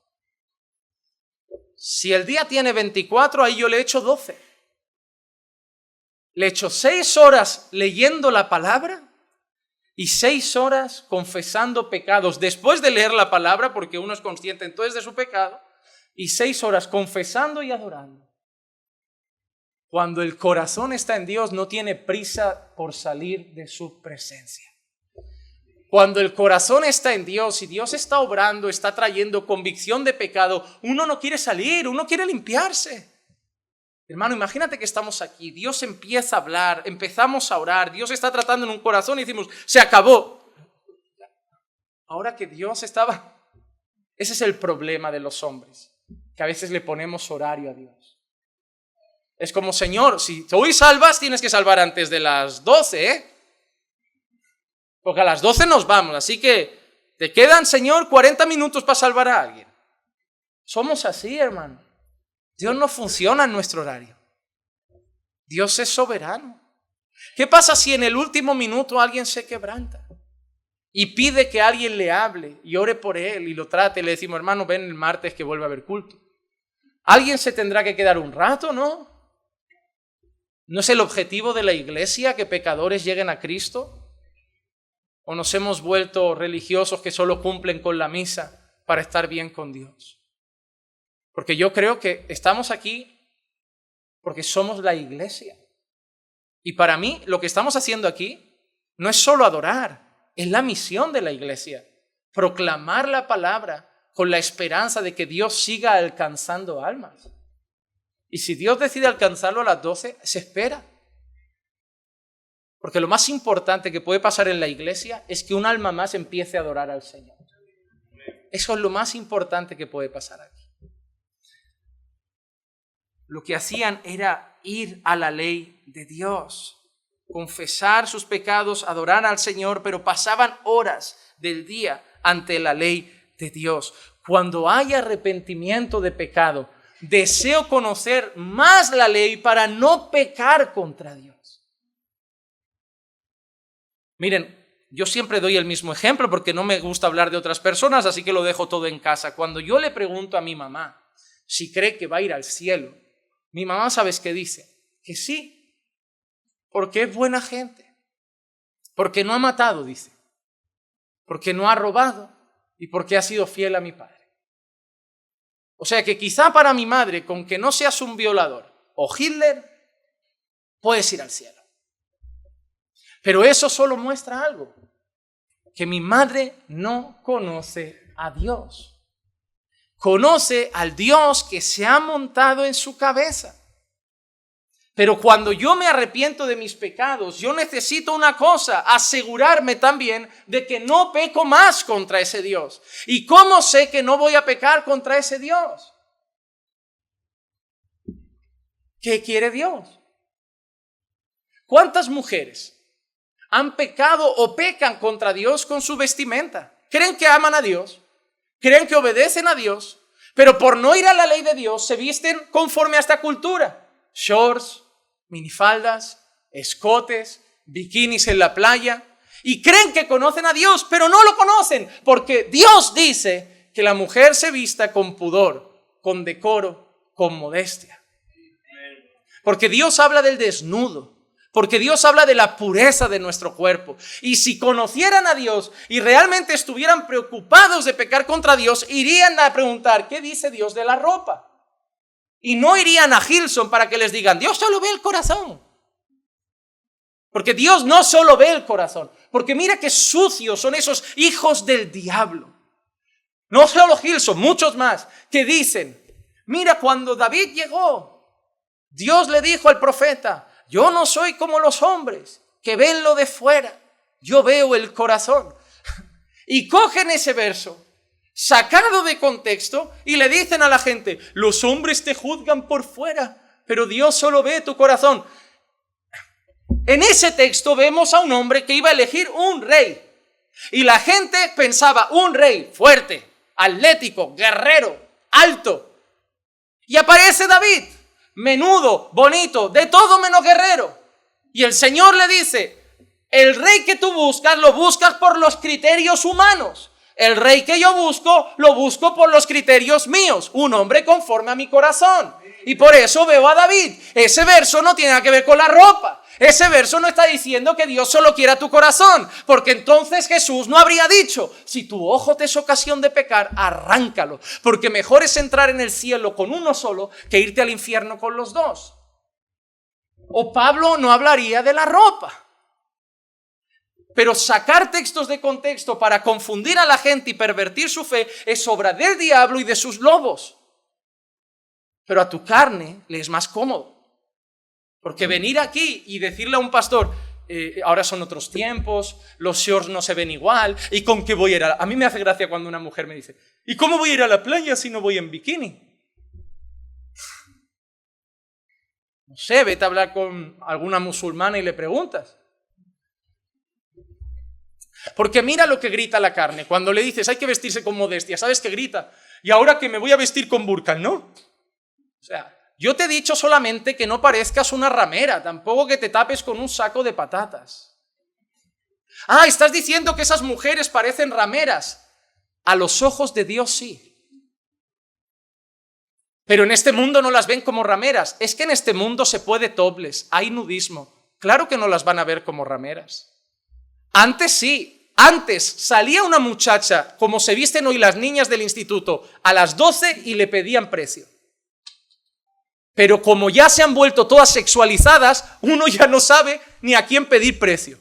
si el día tiene 24, ahí yo le echo 12. Le echo 6 horas leyendo la palabra y 6 horas confesando pecados después de leer la palabra, porque uno es consciente entonces de su pecado, y 6 horas confesando y adorando. Cuando el corazón está en Dios, no tiene prisa por salir de su presencia. Cuando el corazón está en Dios y Dios está obrando, está trayendo convicción de pecado, uno no quiere salir, uno quiere limpiarse. Hermano, imagínate que estamos aquí, Dios empieza a hablar, empezamos a orar, Dios está tratando en un corazón y decimos, se acabó. Ahora que Dios estaba... Ese es el problema de los hombres, que a veces le ponemos horario a Dios. Es como, Señor, si hoy salvas, tienes que salvar antes de las 12, ¿eh? Porque a las 12 nos vamos, así que te quedan, Señor, 40 minutos para salvar a alguien. Somos así, hermano. Dios no funciona en nuestro horario. Dios es soberano. ¿Qué pasa si en el último minuto alguien se quebranta y pide que alguien le hable y ore por él y lo trate y le decimos, hermano, ven el martes que vuelve a haber culto? Alguien se tendrá que quedar un rato, ¿no? ¿No es el objetivo de la iglesia que pecadores lleguen a Cristo? ¿O nos hemos vuelto religiosos que solo cumplen con la misa para estar bien con Dios? Porque yo creo que estamos aquí porque somos la iglesia. Y para mí, lo que estamos haciendo aquí no es solo adorar, es la misión de la iglesia. Proclamar la palabra con la esperanza de que Dios siga alcanzando almas. Y si Dios decide alcanzarlo a las 12, se espera. Porque lo más importante que puede pasar en la iglesia es que un alma más empiece a adorar al Señor. Eso es lo más importante que puede pasar aquí. Lo que hacían era ir a la ley de Dios, confesar sus pecados, adorar al Señor, pero pasaban horas del día ante la ley de Dios. Cuando hay arrepentimiento de pecado, deseo conocer más la ley para no pecar contra Dios. Miren, yo siempre doy el mismo ejemplo porque no me gusta hablar de otras personas, así que lo dejo todo en casa. Cuando yo le pregunto a mi mamá si cree que va a ir al cielo, mi mamá, ¿sabes qué dice? Que sí, porque es buena gente, porque no ha matado, dice, porque no ha robado y porque ha sido fiel a mi padre. O sea que quizá para mi madre, con que no seas un violador o Hitler, puedes ir al cielo. Pero eso solo muestra algo, que mi madre no conoce a Dios. Conoce al Dios que se ha montado en su cabeza. Pero cuando yo me arrepiento de mis pecados, yo necesito una cosa, asegurarme también de que no peco más contra ese Dios. ¿Y cómo sé que no voy a pecar contra ese Dios? ¿Qué quiere Dios? ¿Cuántas mujeres han pecado o pecan contra Dios con su vestimenta? Creen que aman a Dios, creen que obedecen a Dios, pero por no ir a la ley de Dios se visten conforme a esta cultura. Shorts, minifaldas, escotes, bikinis en la playa. Y creen que conocen a Dios, pero no lo conocen, porque Dios dice que la mujer se vista con pudor, con decoro, con modestia. Porque Dios habla del desnudo. Porque Dios habla de la pureza de nuestro cuerpo. Y si conocieran a Dios y realmente estuvieran preocupados de pecar contra Dios, irían a preguntar, ¿qué dice Dios de la ropa? Y no irían a Hilson para que les digan, Dios solo ve el corazón. Porque Dios no solo ve el corazón. Porque mira qué sucios son esos hijos del diablo. No solo Hilson, muchos más, que dicen, mira, cuando David llegó, Dios le dijo al profeta, yo no soy como los hombres que ven lo de fuera, yo veo el corazón. Y cogen ese verso, sacado de contexto, y le dicen a la gente, los hombres te juzgan por fuera, pero Dios solo ve tu corazón. En ese texto vemos a un hombre que iba a elegir un rey. Y la gente pensaba, un rey fuerte, atlético, guerrero, alto. Y aparece David. Menudo, bonito, de todo menos guerrero. Y el Señor le dice, el rey que tú buscas, lo buscas por los criterios humanos. El rey que yo busco, lo busco por los criterios míos. Un hombre conforme a mi corazón. Y por eso veo a David. Ese verso no tiene nada que ver con la ropa. Ese verso no está diciendo que Dios solo quiera tu corazón, porque entonces Jesús no habría dicho, si tu ojo te es ocasión de pecar, arráncalo, porque mejor es entrar en el cielo con uno solo que irte al infierno con los dos. O Pablo no hablaría de la ropa. Pero sacar textos de contexto para confundir a la gente y pervertir su fe es obra del diablo y de sus lobos. Pero a tu carne le es más cómodo. Porque venir aquí y decirle a un pastor, ahora son otros tiempos, los shorts no se ven igual, ¿y con qué voy a ir a mí me hace gracia cuando una mujer me dice, ¿y cómo voy a ir a la playa si no voy en bikini? No sé, vete a hablar con alguna musulmana y le preguntas. Porque mira lo que grita la carne, cuando le dices, hay que vestirse con modestia, ¿sabes qué grita? Y ahora que me voy a vestir con burka, ¿no? O sea, yo te he dicho solamente que no parezcas una ramera, tampoco que te tapes con un saco de patatas. Ah, estás diciendo que esas mujeres parecen rameras. A los ojos de Dios sí. Pero en este mundo no las ven como rameras. Es que en este mundo se puede topless, hay nudismo. Claro que no las van a ver como rameras. Antes sí. Antes salía una muchacha, como se visten hoy las niñas del instituto, a las 12 y le pedían precio. Pero como ya se han vuelto todas sexualizadas, uno ya no sabe ni a quién pedir precio.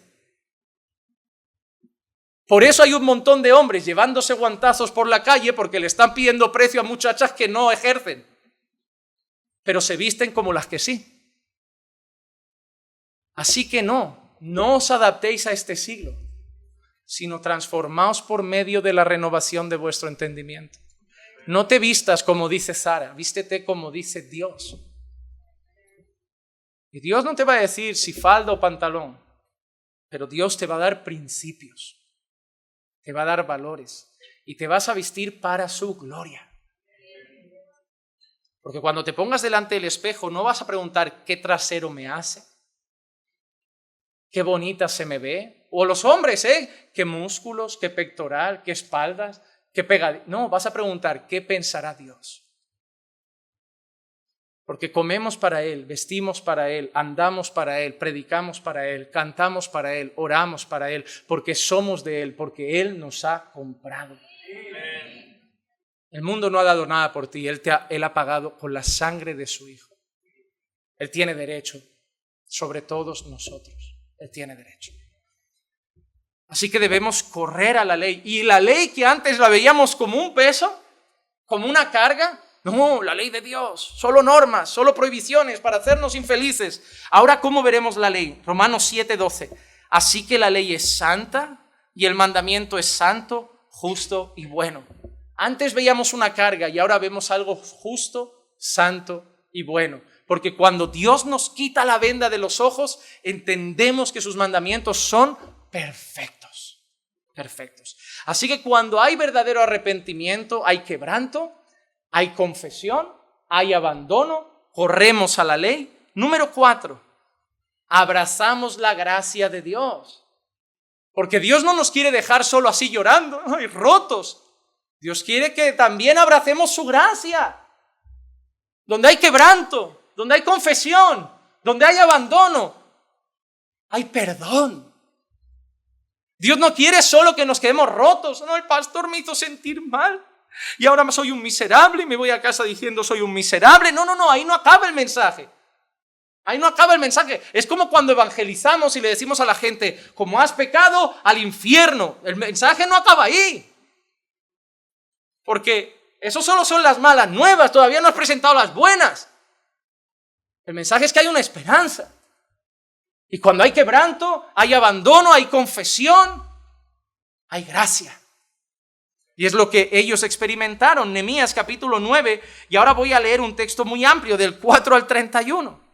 Por eso hay un montón de hombres llevándose guantazos por la calle porque le están pidiendo precio a muchachas que no ejercen, pero se visten como las que sí. Así que no os adaptéis a este siglo, sino transformaos por medio de la renovación de vuestro entendimiento. No te vistas como dice Sara, vístete como dice Dios. Y Dios no te va a decir si falda o pantalón, pero Dios te va a dar principios, te va a dar valores y te vas a vestir para su gloria. Porque cuando te pongas delante del espejo no vas a preguntar qué trasero me hace, qué bonita se me ve, o los hombres, qué músculos, qué pectoral, qué espaldas, qué pegadilla. No, vas a preguntar qué pensará Dios. Porque comemos para Él, vestimos para Él, andamos para Él, predicamos para Él, cantamos para Él, oramos para Él, porque somos de Él, porque Él nos ha comprado. El mundo no ha dado nada por ti, Él ha pagado con la sangre de su Hijo. Él tiene derecho sobre todos nosotros, Él tiene derecho. Así que debemos correr a la ley. Y la ley que antes la veíamos como un peso, como una carga, no, la ley de Dios, solo normas, solo prohibiciones para hacernos infelices. Ahora, ¿cómo veremos la ley? Romanos 7:12. Así que la ley es santa y el mandamiento es santo, justo y bueno. Antes veíamos una carga y ahora vemos algo justo, santo y bueno. Porque cuando Dios nos quita la venda de los ojos, entendemos que sus mandamientos son perfectos. Perfectos. Así que cuando hay verdadero arrepentimiento, hay quebranto, hay confesión, hay abandono, corremos a la ley. Número 4, abrazamos la gracia de Dios. Porque Dios no nos quiere dejar solo así llorando y rotos. Dios quiere que también abracemos su gracia. Donde hay quebranto, donde hay confesión, donde hay abandono, hay perdón. Dios no quiere solo que nos quedemos rotos. No, el pastor me hizo sentir mal y ahora soy un miserable y me voy a casa diciendo soy un miserable. No, ahí no acaba el mensaje. Ahí no acaba el mensaje. Es como cuando evangelizamos y le decimos a la gente, como has pecado, al infierno. El mensaje no acaba ahí. Porque eso solo son las malas nuevas, todavía no has presentado las buenas. El mensaje es que hay una esperanza. Y cuando hay quebranto, hay abandono, hay confesión, hay gracia. Y es lo que ellos experimentaron. Nehemías capítulo 9, y ahora voy a leer un texto muy amplio del 4 al 31.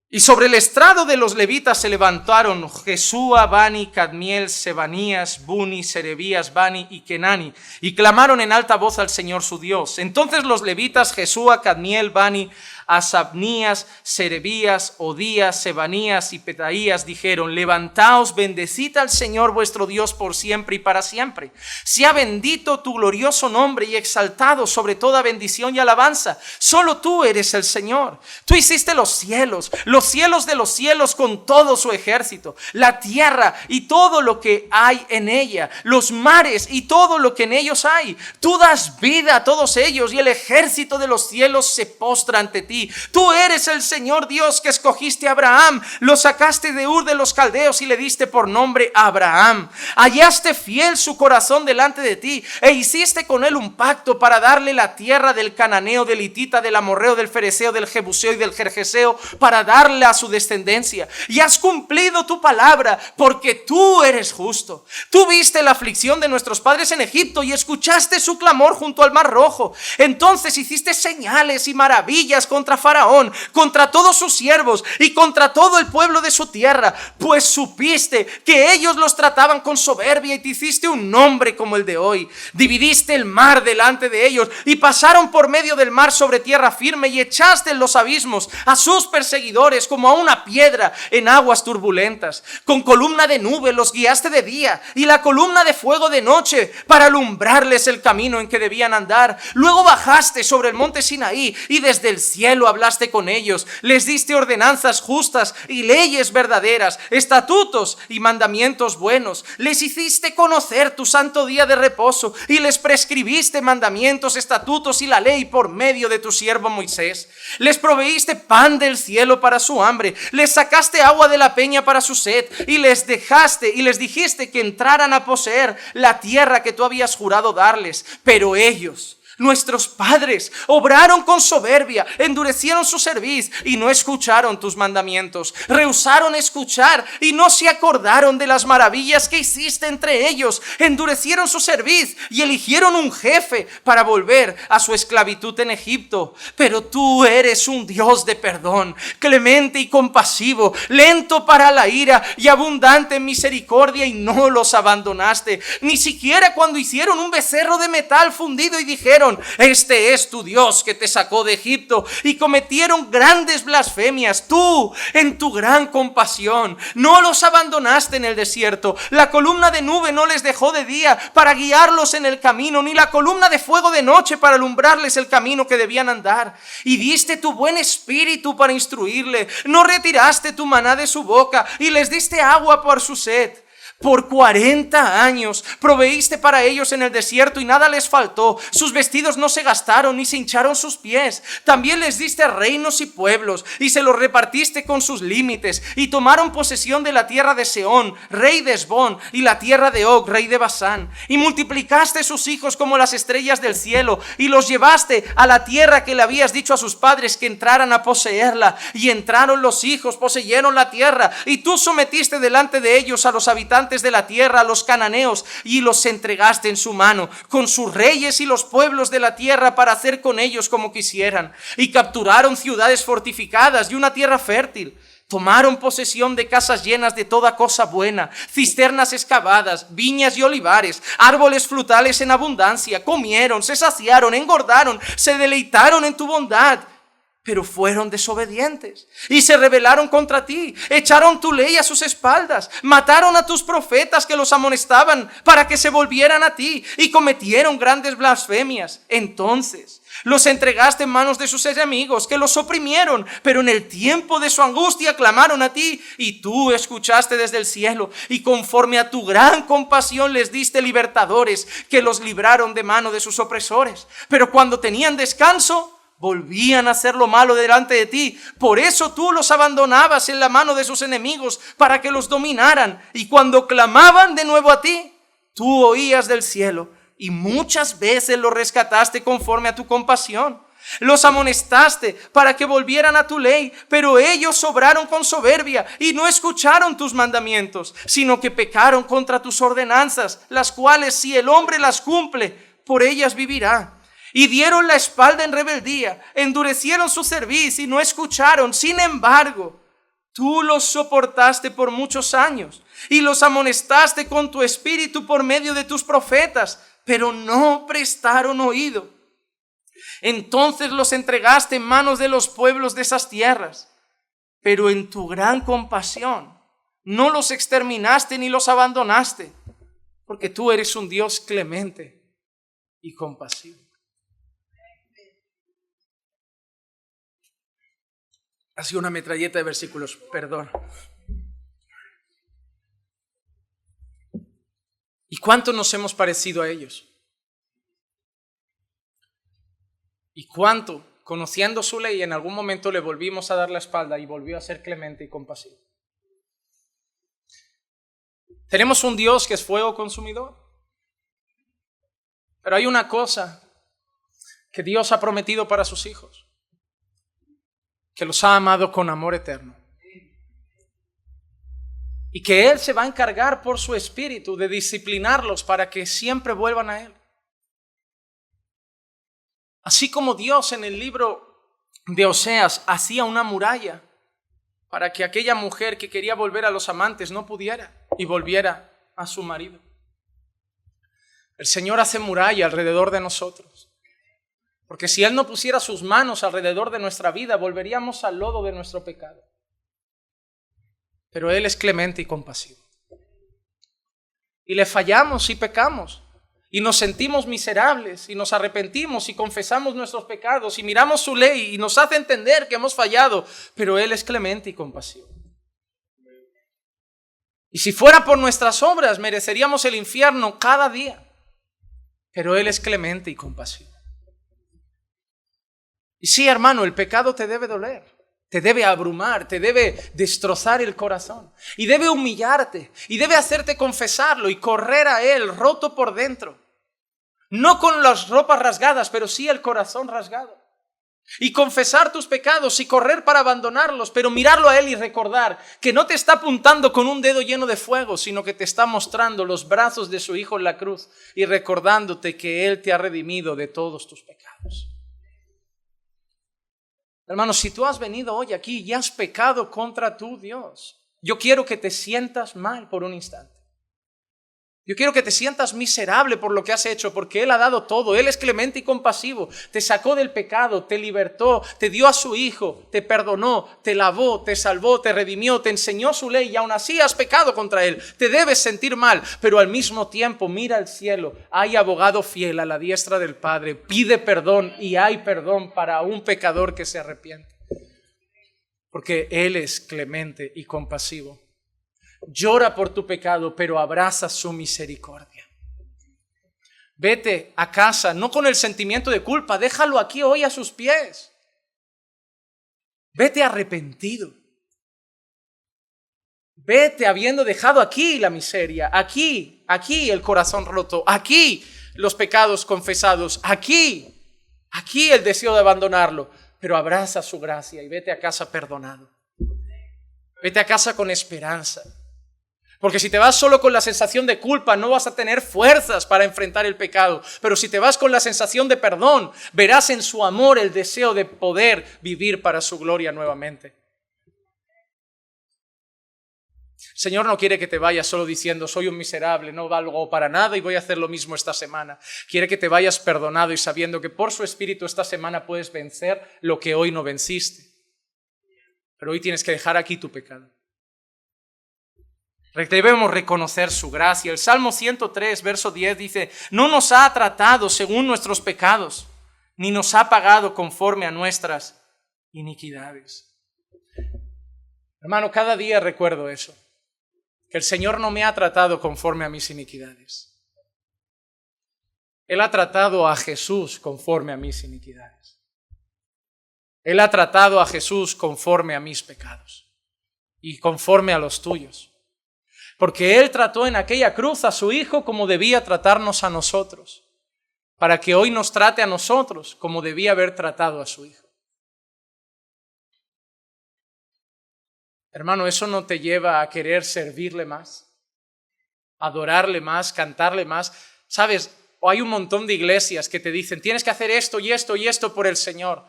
Y sobre el estrado de los levitas se levantaron Jesúa, Bani, Cadmiel, Sebanías, Buni, Serebías, Bani y Kenani, y clamaron en alta voz al Señor su Dios. Entonces los levitas Jesúa, Cadmiel, Bani, Asabnías, Serebías, Odías, Sebanías y Petaías dijeron: levantaos, bendecid al Señor vuestro Dios por siempre y para siempre. Sea bendito tu glorioso nombre y exaltado sobre toda bendición y alabanza. Solo tú eres el Señor. Tú hiciste los cielos de los cielos con todo su ejército, la tierra y todo lo que hay en ella, los mares y todo lo que en ellos hay. Tú das vida a todos ellos y el ejército de los cielos se postra ante ti. Tú eres el Señor Dios que escogiste a Abraham, lo sacaste de Ur de los Caldeos y le diste por nombre Abraham. Hallaste fiel su corazón delante de ti e hiciste con él un pacto para darle la tierra del cananeo, del hitita, del amorreo, del fereceo, del jebuseo y del gergeseo, para darle a su descendencia. Y has cumplido tu palabra porque tú eres justo. Tú viste la aflicción de nuestros padres en Egipto y escuchaste su clamor junto al Mar Rojo. Entonces hiciste señales y maravillas contra Faraón, contra todos sus siervos y contra todo el pueblo de su tierra, pues supiste que ellos los trataban con soberbia y te hiciste un nombre como el de hoy. Dividiste el mar delante de ellos y pasaron por medio del mar sobre tierra firme y echaste en los abismos a sus perseguidores como a una piedra en aguas turbulentas. Con columna de nube los guiaste de día y la columna de fuego de noche para alumbrarles el camino en que debían andar. Luego bajaste sobre el monte Sinaí y desde el cielo hablaste con ellos. Les diste ordenanzas justas y leyes verdaderas, estatutos y mandamientos buenos. Les hiciste conocer tu santo día de reposo y les prescribiste mandamientos, estatutos y la ley por medio de tu siervo Moisés. Les proveíste pan del cielo para su hambre, les sacaste agua de la peña para su sed y les dijiste que entraran a poseer la tierra que tú habías jurado darles. Pero ellos, nuestros padres, obraron con soberbia, endurecieron su cerviz y no escucharon tus mandamientos. Rehusaron escuchar y no se acordaron de las maravillas que hiciste entre ellos. Endurecieron su cerviz y eligieron un jefe para volver a su esclavitud en Egipto. Pero tú eres un Dios de perdón, clemente y compasivo, lento para la ira y abundante en misericordia, y no los abandonaste, ni siquiera cuando hicieron un becerro de metal fundido y dijeron: este es tu Dios que te sacó de Egipto, y cometieron grandes blasfemias. Tú, en tu gran compasión, no los abandonaste en el desierto. La columna de nube no les dejó de día para guiarlos en el camino, ni la columna de fuego de noche para alumbrarles el camino que debían andar. Y diste tu buen espíritu para instruirle. No retiraste tu maná de su boca y les diste agua por su sed.
Por 40 años proveíste para ellos en el desierto y nada les faltó. Sus vestidos no se gastaron ni se hincharon sus pies. También les diste reinos y pueblos y se los repartiste con sus límites. Y tomaron posesión de la tierra de Sehón, rey de Hesbón, y la tierra de Og, rey de Basán. Y multiplicaste sus hijos como las estrellas del cielo y los llevaste a la tierra que le habías dicho a sus padres que entraran a poseerla. Y entraron los hijos, poseyeron la tierra, y tú sometiste delante de ellos a los habitantes de la tierra, a los cananeos, y los entregaste en su mano, con sus reyes y los pueblos de la tierra, para hacer con ellos como quisieran. Y capturaron ciudades fortificadas y una tierra fértil. Tomaron posesión de casas llenas de toda cosa buena, cisternas excavadas, viñas y olivares, árboles frutales en abundancia. Comieron, se saciaron, engordaron, se deleitaron en tu bondad. Pero fueron desobedientes y se rebelaron contra ti. Echaron tu ley a sus espaldas. Mataron a tus profetas que los amonestaban para que se volvieran a ti, y cometieron grandes blasfemias. Entonces los entregaste en manos de sus enemigos, que los oprimieron, pero en el tiempo de su angustia clamaron a ti, y tú escuchaste desde el cielo, y conforme a tu gran compasión les diste libertadores, que los libraron de mano de sus opresores. Pero cuando tenían descanso, volvían a hacer lo malo delante de ti. Por eso tú los abandonabas en la mano de sus enemigos para que los dominaran. Y cuando clamaban de nuevo a ti, tú oías del cielo y muchas veces los rescataste conforme a tu compasión. Los amonestaste para que volvieran a tu ley, pero ellos obraron con soberbia y no escucharon tus mandamientos, sino que pecaron contra tus ordenanzas, las cuales, si el hombre las cumple, por ellas vivirá. Y dieron la espalda en rebeldía, endurecieron su cerviz y no escucharon. Sin embargo, tú los soportaste por muchos años y los amonestaste con tu espíritu por medio de tus profetas, pero no prestaron oído. Entonces los entregaste en manos de los pueblos de esas tierras, pero en tu gran compasión no los exterminaste ni los abandonaste, porque tú eres un Dios clemente y compasivo. Ha sido una metralleta de versículos, perdón. ¿Y cuánto nos hemos parecido a ellos? ¿Y cuánto, conociendo su ley, en algún momento le volvimos a dar la espalda y volvió a ser clemente y compasivo? Tenemos un Dios que es fuego consumidor. Pero hay una cosa que Dios ha prometido para sus hijos: que los ha amado con amor eterno. Y que Él se va a encargar por su espíritu de disciplinarlos para que siempre vuelvan a Él. Así como Dios en el libro de Oseas hacía una muralla para que aquella mujer que quería volver a los amantes no pudiera y volviera a su marido. El Señor hace muralla alrededor de nosotros. Porque si Él no pusiera sus manos alrededor de nuestra vida, volveríamos al lodo de nuestro pecado. Pero Él es clemente y compasivo. Y le fallamos y pecamos. Y nos sentimos miserables y nos arrepentimos y confesamos nuestros pecados y miramos su ley y nos hace entender que hemos fallado. Pero Él es clemente y compasivo. Y si fuera por nuestras obras, mereceríamos el infierno cada día. Pero Él es clemente y compasivo. Y sí, hermano, el pecado te debe doler, te debe abrumar, te debe destrozar el corazón y debe humillarte y debe hacerte confesarlo y correr a Él roto por dentro. No con las ropas rasgadas, pero sí el corazón rasgado. Y confesar tus pecados y correr para abandonarlos, pero mirarlo a Él y recordar que no te está apuntando con un dedo lleno de fuego, sino que te está mostrando los brazos de su Hijo en la cruz y recordándote que Él te ha redimido de todos tus pecados. Hermanos, si tú has venido hoy aquí y has pecado contra tu Dios, yo quiero que te sientas mal por un instante. Yo quiero que te sientas miserable por lo que has hecho, porque Él ha dado todo. Él es clemente y compasivo. Te sacó del pecado, te libertó, te dio a su Hijo, te perdonó, te lavó, te salvó, te redimió, te enseñó su ley y aún así has pecado contra Él. Te debes sentir mal, pero al mismo tiempo mira al cielo. Hay abogado fiel a la diestra del Padre. Pide perdón y hay perdón para un pecador que se arrepiente. Porque Él es clemente y compasivo.
Llora por tu pecado, pero abraza su misericordia. Vete a casa, no con el sentimiento de culpa, déjalo aquí hoy a sus pies. Vete arrepentido. Vete habiendo dejado aquí la miseria, aquí el corazón roto, aquí los pecados confesados, aquí el deseo de abandonarlo, pero abraza su gracia y vete a casa perdonado. Vete a casa con esperanza. Porque si te vas solo con la sensación de culpa, no vas a tener fuerzas para enfrentar el pecado. Pero si te vas con la sensación de perdón, verás en su amor el deseo de poder vivir para su gloria nuevamente. El Señor no quiere que te vayas solo diciendo, soy un miserable, no valgo para nada y voy a hacer lo mismo esta semana. Quiere que te vayas perdonado y sabiendo que por su Espíritu esta semana puedes vencer lo que hoy no venciste. Pero hoy tienes que dejar aquí tu pecado. Debemos reconocer su gracia. El Salmo 103, verso 10 dice, no nos ha tratado según nuestros pecados, ni nos ha pagado conforme a nuestras iniquidades. Hermano, cada día recuerdo eso, que el Señor no me ha tratado conforme a mis iniquidades. Él ha tratado a Jesús conforme a mis iniquidades. Él ha tratado a Jesús conforme a mis pecados y conforme a los tuyos. Porque Él trató en aquella cruz a su Hijo como debía tratarnos a nosotros, para que hoy nos trate a nosotros como debía haber tratado a su Hijo. Hermano, ¿eso no te lleva a querer servirle más? Adorarle más, cantarle más. ¿Sabes? Hay un montón de iglesias que te dicen, tienes que hacer esto y esto y esto por el Señor.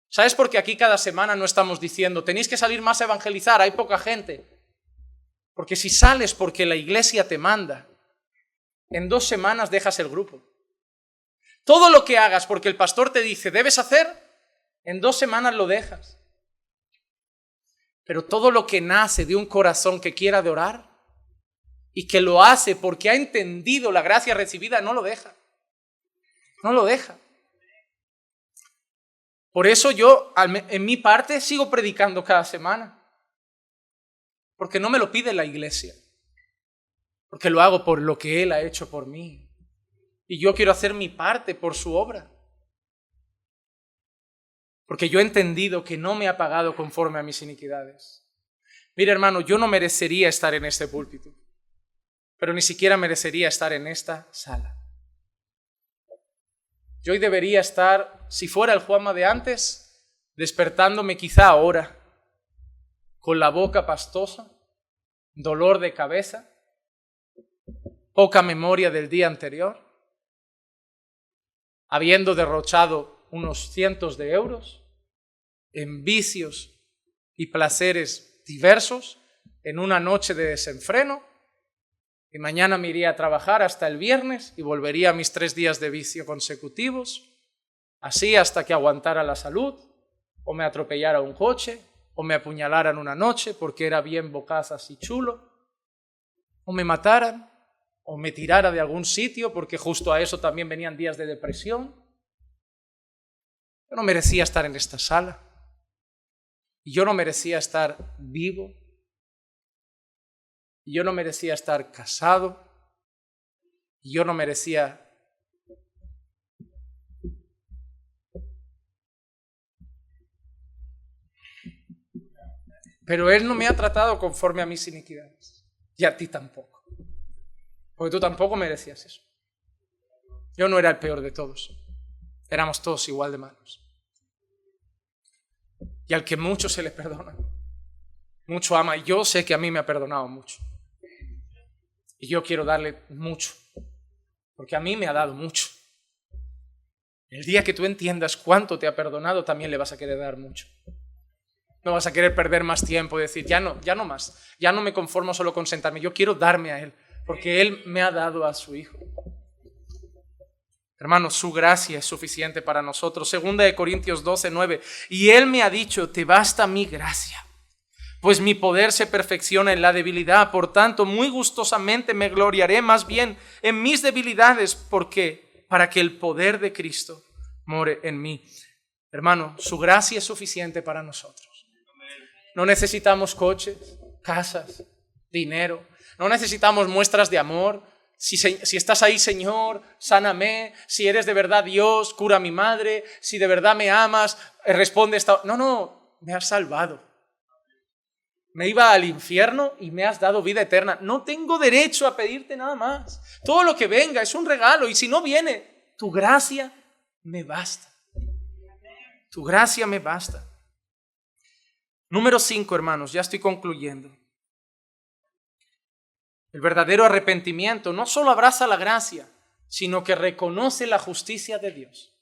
¿Sabes por qué aquí cada semana no estamos diciendo, tenéis que salir más a evangelizar, hay poca gente? Porque si sales porque la iglesia te manda, en 2 semanas dejas el grupo. Todo lo que hagas porque el pastor te dice, debes hacer, en 2 semanas lo dejas. Pero todo lo que nace de un corazón que quiera adorar y que lo hace porque ha entendido la gracia recibida, no lo deja. No lo deja. Por eso yo, en mi parte, sigo predicando cada semana. Porque no me lo pide la iglesia. Porque lo hago por lo que Él ha hecho por mí. Y yo quiero hacer mi parte por su obra. Porque yo he entendido que no me ha pagado conforme a mis iniquidades. Mira, hermano, yo no merecería estar en este púlpito. Pero ni siquiera merecería estar en esta sala. Yo hoy debería estar, si fuera el Juanma de antes, despertándome quizá ahora, con la boca pastosa, dolor de cabeza, poca memoria del día anterior, habiendo derrochado unos cientos de euros en vicios y placeres diversos, en una noche de desenfreno, y mañana me iría a trabajar hasta el viernes y volvería a mis 3 días de vicio consecutivos, así hasta que aguantara la salud, o me atropellara un coche, o me apuñalaran una noche porque era bien bocazas y chulo, o me mataran, o me tirara de algún sitio porque justo a eso también venían días de depresión. Yo no merecía estar en esta sala. Y yo no merecía estar vivo. Y yo no merecía estar casado. Y yo no merecía... Pero Él no me ha tratado conforme a mis iniquidades. Y a ti tampoco. Porque tú tampoco merecías eso. Yo no era el peor de todos. Éramos todos igual de malos. Y al que mucho se le perdona, mucho ama. Y yo sé que a mí me ha perdonado mucho. Y yo quiero darle mucho. Porque a mí me ha dado mucho. El día que tú entiendas cuánto te ha perdonado, también le vas a querer dar mucho. No vas a querer perder más tiempo y decir, ya no más. Ya no me conformo solo con sentarme. Yo quiero darme a Él. Porque Él me ha dado a su Hijo. Hermanos, su gracia es suficiente para nosotros. 2 Corintios 12:9. Y Él me ha dicho, te basta mi gracia, pues mi poder se perfecciona en la debilidad. Por tanto, muy gustosamente me gloriaré más bien en mis debilidades, porque para que el poder de Cristo more en mí. Hermano, su gracia es suficiente para nosotros. No necesitamos coches, casas, dinero. No necesitamos muestras de amor. Si estás ahí, Señor, sáname. Si eres de verdad Dios, cura a mi madre. Si de verdad me amas, responde esta... No, me has salvado. Me iba al infierno y me has dado vida eterna. No tengo derecho a pedirte nada más. Todo lo que venga es un regalo. Y si no viene, tu gracia me basta. Tu gracia me basta. Número 5, hermanos, ya estoy concluyendo. El verdadero arrepentimiento no solo abraza la gracia, sino que reconoce la justicia de Dios.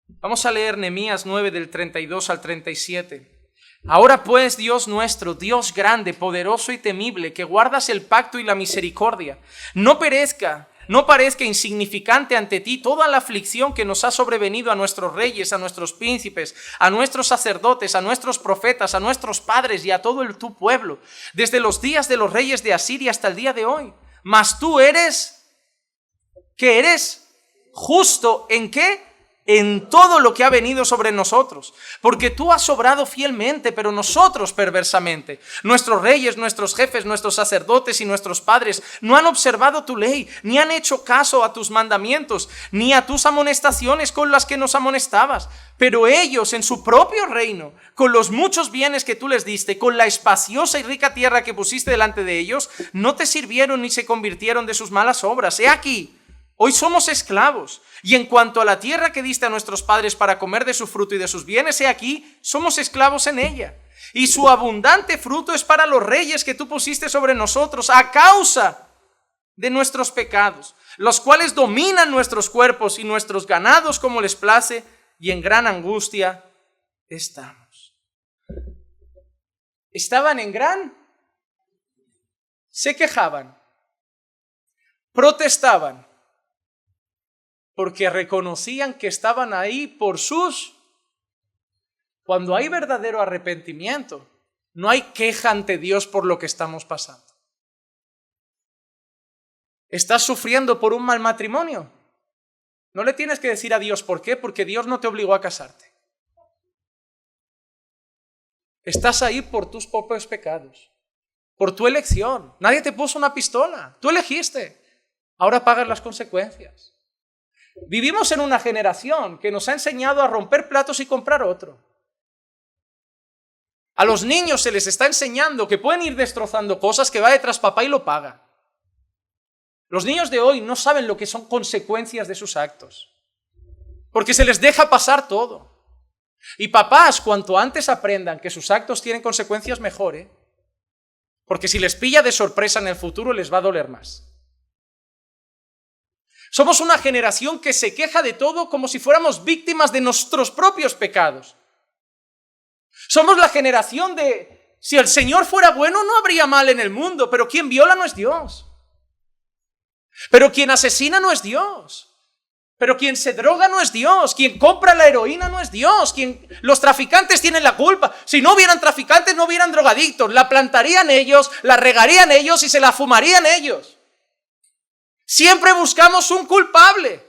Vamos a leer Nehemías 9 del 32 al 37. Ahora pues, Dios nuestro, Dios grande, poderoso y temible, que guardas el pacto y la misericordia, no parezca insignificante ante ti toda la aflicción que nos ha sobrevenido a nuestros reyes, a nuestros príncipes, a nuestros sacerdotes, a nuestros profetas, a nuestros padres y a todo tu pueblo, desde los días de los reyes de Asiria hasta el día de hoy. Mas tú eres, ¿qué eres? ¿Justo en qué? En todo lo que ha venido sobre nosotros, porque tú has obrado fielmente, pero nosotros perversamente. Nuestros reyes, nuestros jefes, nuestros sacerdotes y nuestros padres no han observado tu ley, ni han hecho caso a tus mandamientos, ni a tus amonestaciones con las que nos amonestabas. Pero ellos en su propio reino, con los muchos bienes que tú les diste, con la espaciosa y rica tierra que pusiste delante de ellos, no te sirvieron ni se convirtieron de sus malas obras. He aquí, hoy somos esclavos, y en cuanto a la tierra que diste a nuestros padres para comer de su fruto y de sus bienes, he aquí, somos esclavos en ella. Y su abundante fruto es para los reyes que tú pusiste sobre nosotros a causa de nuestros pecados, los cuales dominan nuestros cuerpos y nuestros ganados como les place, y en gran angustia estamos. Se quejaban, protestaban, porque reconocían que estaban ahí Cuando hay verdadero arrepentimiento, no hay queja ante Dios por lo que estamos pasando. ¿Estás sufriendo por un mal matrimonio? No le tienes que decir a Dios por qué, porque Dios no te obligó a casarte. Estás ahí por tus propios pecados, por tu elección. Nadie te puso una pistola, tú elegiste. Ahora pagas las consecuencias. Vivimos en una generación que nos ha enseñado a romper platos y comprar otro. A los niños se les está enseñando que pueden ir destrozando cosas, que va detrás papá y lo paga. Los niños de hoy no saben lo que son consecuencias de sus actos, porque se les deja pasar todo. Y papás, cuanto antes aprendan que sus actos tienen consecuencias, mejor, porque si les pilla de sorpresa en el futuro les va a doler más. Somos una generación que se queja de todo como si fuéramos víctimas de nuestros propios pecados. Somos la generación de, si el Señor fuera bueno, no habría mal en el mundo, pero quien viola no es Dios. Pero quien asesina no es Dios. Pero quien se droga no es Dios. Quien compra la heroína no es Dios. Los traficantes tienen la culpa. Si no hubieran traficantes, no hubieran drogadictos. La plantarían ellos, la regarían ellos y se la fumarían ellos. Siempre buscamos un culpable.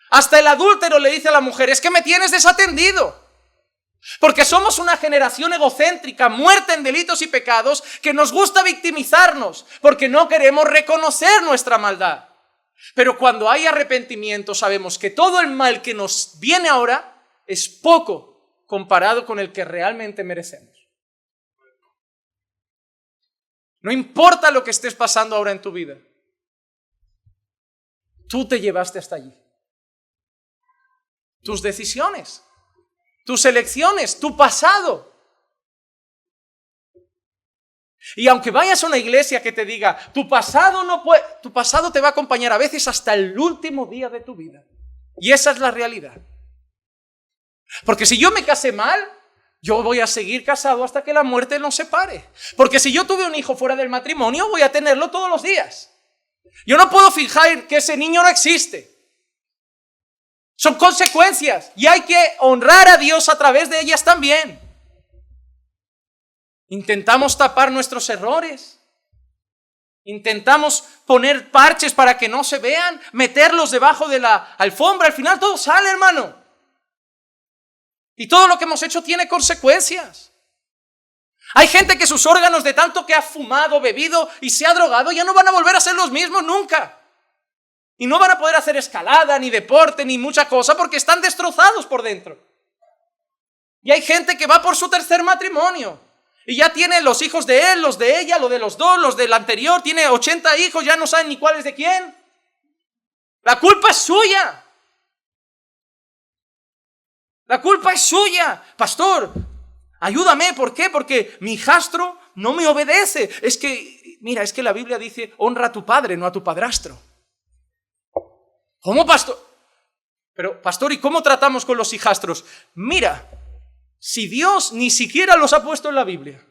Hasta el adúltero le dice a la mujer, es que me tienes desatendido. Porque somos una generación egocéntrica, muerta en delitos y pecados, que nos gusta victimizarnos, porque no queremos reconocer nuestra maldad. Pero cuando hay arrepentimiento, sabemos que todo el mal que nos viene ahora es poco comparado con el que realmente merecemos. No importa lo que estés pasando ahora en tu vida. Tú te llevaste hasta allí. Tus decisiones, tus elecciones, tu pasado. Y aunque vayas a una iglesia que te diga, tu pasado te va a acompañar a veces hasta el último día de tu vida. Y esa es la realidad. Porque si yo me casé mal, yo voy a seguir casado hasta que la muerte nos separe. Porque si yo tuve un hijo fuera del matrimonio, voy a tenerlo todos los días. Yo no puedo fingir que ese niño no existe. Son consecuencias y hay que honrar a Dios a través de ellas también. Intentamos tapar nuestros errores. Intentamos poner parches para que no se vean, meterlos debajo de la alfombra. Al final todo sale, hermano. Y todo lo que hemos hecho tiene consecuencias.
Hay gente que sus órganos, de tanto que ha fumado, bebido y se ha drogado, ya no van a volver a ser los mismos nunca. Y no van a poder hacer escalada, ni deporte, ni mucha cosa, porque están destrozados por dentro. Y hay gente que va por su tercer matrimonio. Y ya tiene los hijos de él, los de ella, lo de los dos, los del anterior. Tiene 80 hijos, ya no saben ni cuál es de quién. La culpa es suya. La culpa es suya. Pastor, ayúdame. ¿Por qué? Porque mi hijastro no me obedece. Es que la Biblia dice, honra a tu padre, no a tu padrastro. ¿Cómo, pastor? Pero, pastor, ¿y cómo tratamos con los hijastros? Mira, si Dios ni siquiera los ha puesto en la Biblia.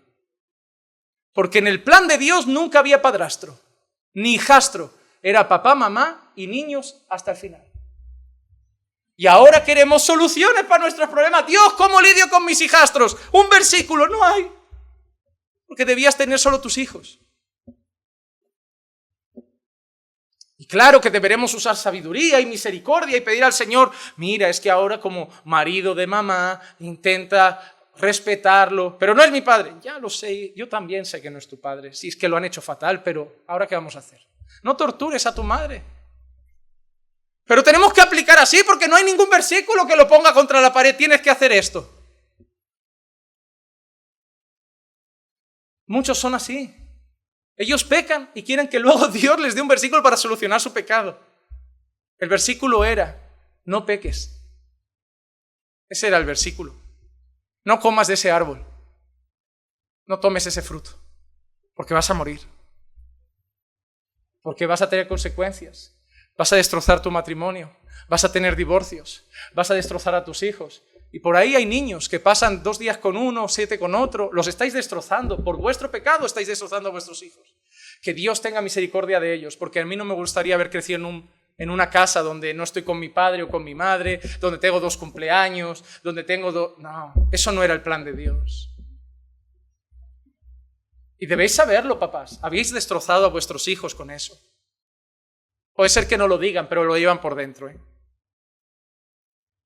Porque en el plan de Dios nunca había padrastro, ni hijastro. Era papá, mamá y niños hasta el final. Y ahora queremos soluciones para nuestros problemas. Dios, ¿cómo lidio con mis hijastros? Un versículo, no hay. Porque debías tener solo tus hijos. Y claro que deberemos usar sabiduría y misericordia y pedir al Señor, mira, es que ahora como marido de mamá intenta respetarlo, pero no es mi padre. Ya lo sé, yo también sé que no es tu padre, si es que lo han hecho fatal, pero ¿ahora qué vamos a hacer? No tortures a tu madre. Pero tenemos que aplicar así porque no hay ningún versículo que lo ponga contra la pared, tienes que hacer esto. Muchos son así. Ellos pecan y quieren que luego Dios les dé un versículo para solucionar su pecado. El versículo era, no peques. Ese era el versículo. No comas de ese árbol. No tomes ese fruto. Porque vas a morir. Porque vas a tener consecuencias. Vas a destrozar tu matrimonio. Vas a tener divorcios. Vas a destrozar a tus hijos. Y por ahí hay niños que pasan 2 días con uno, 7 con otro. Los estáis destrozando. Por vuestro pecado estáis destrozando a vuestros hijos. Que Dios tenga misericordia de ellos. Porque a mí no me gustaría haber crecido en una casa donde no estoy con mi padre o con mi madre, donde tengo 2 cumpleaños, donde tengo No, eso no era el plan de Dios. Y debéis saberlo, papás. Habéis destrozado a vuestros hijos con eso. Puede ser que no lo digan, pero lo llevan por dentro, ¿eh?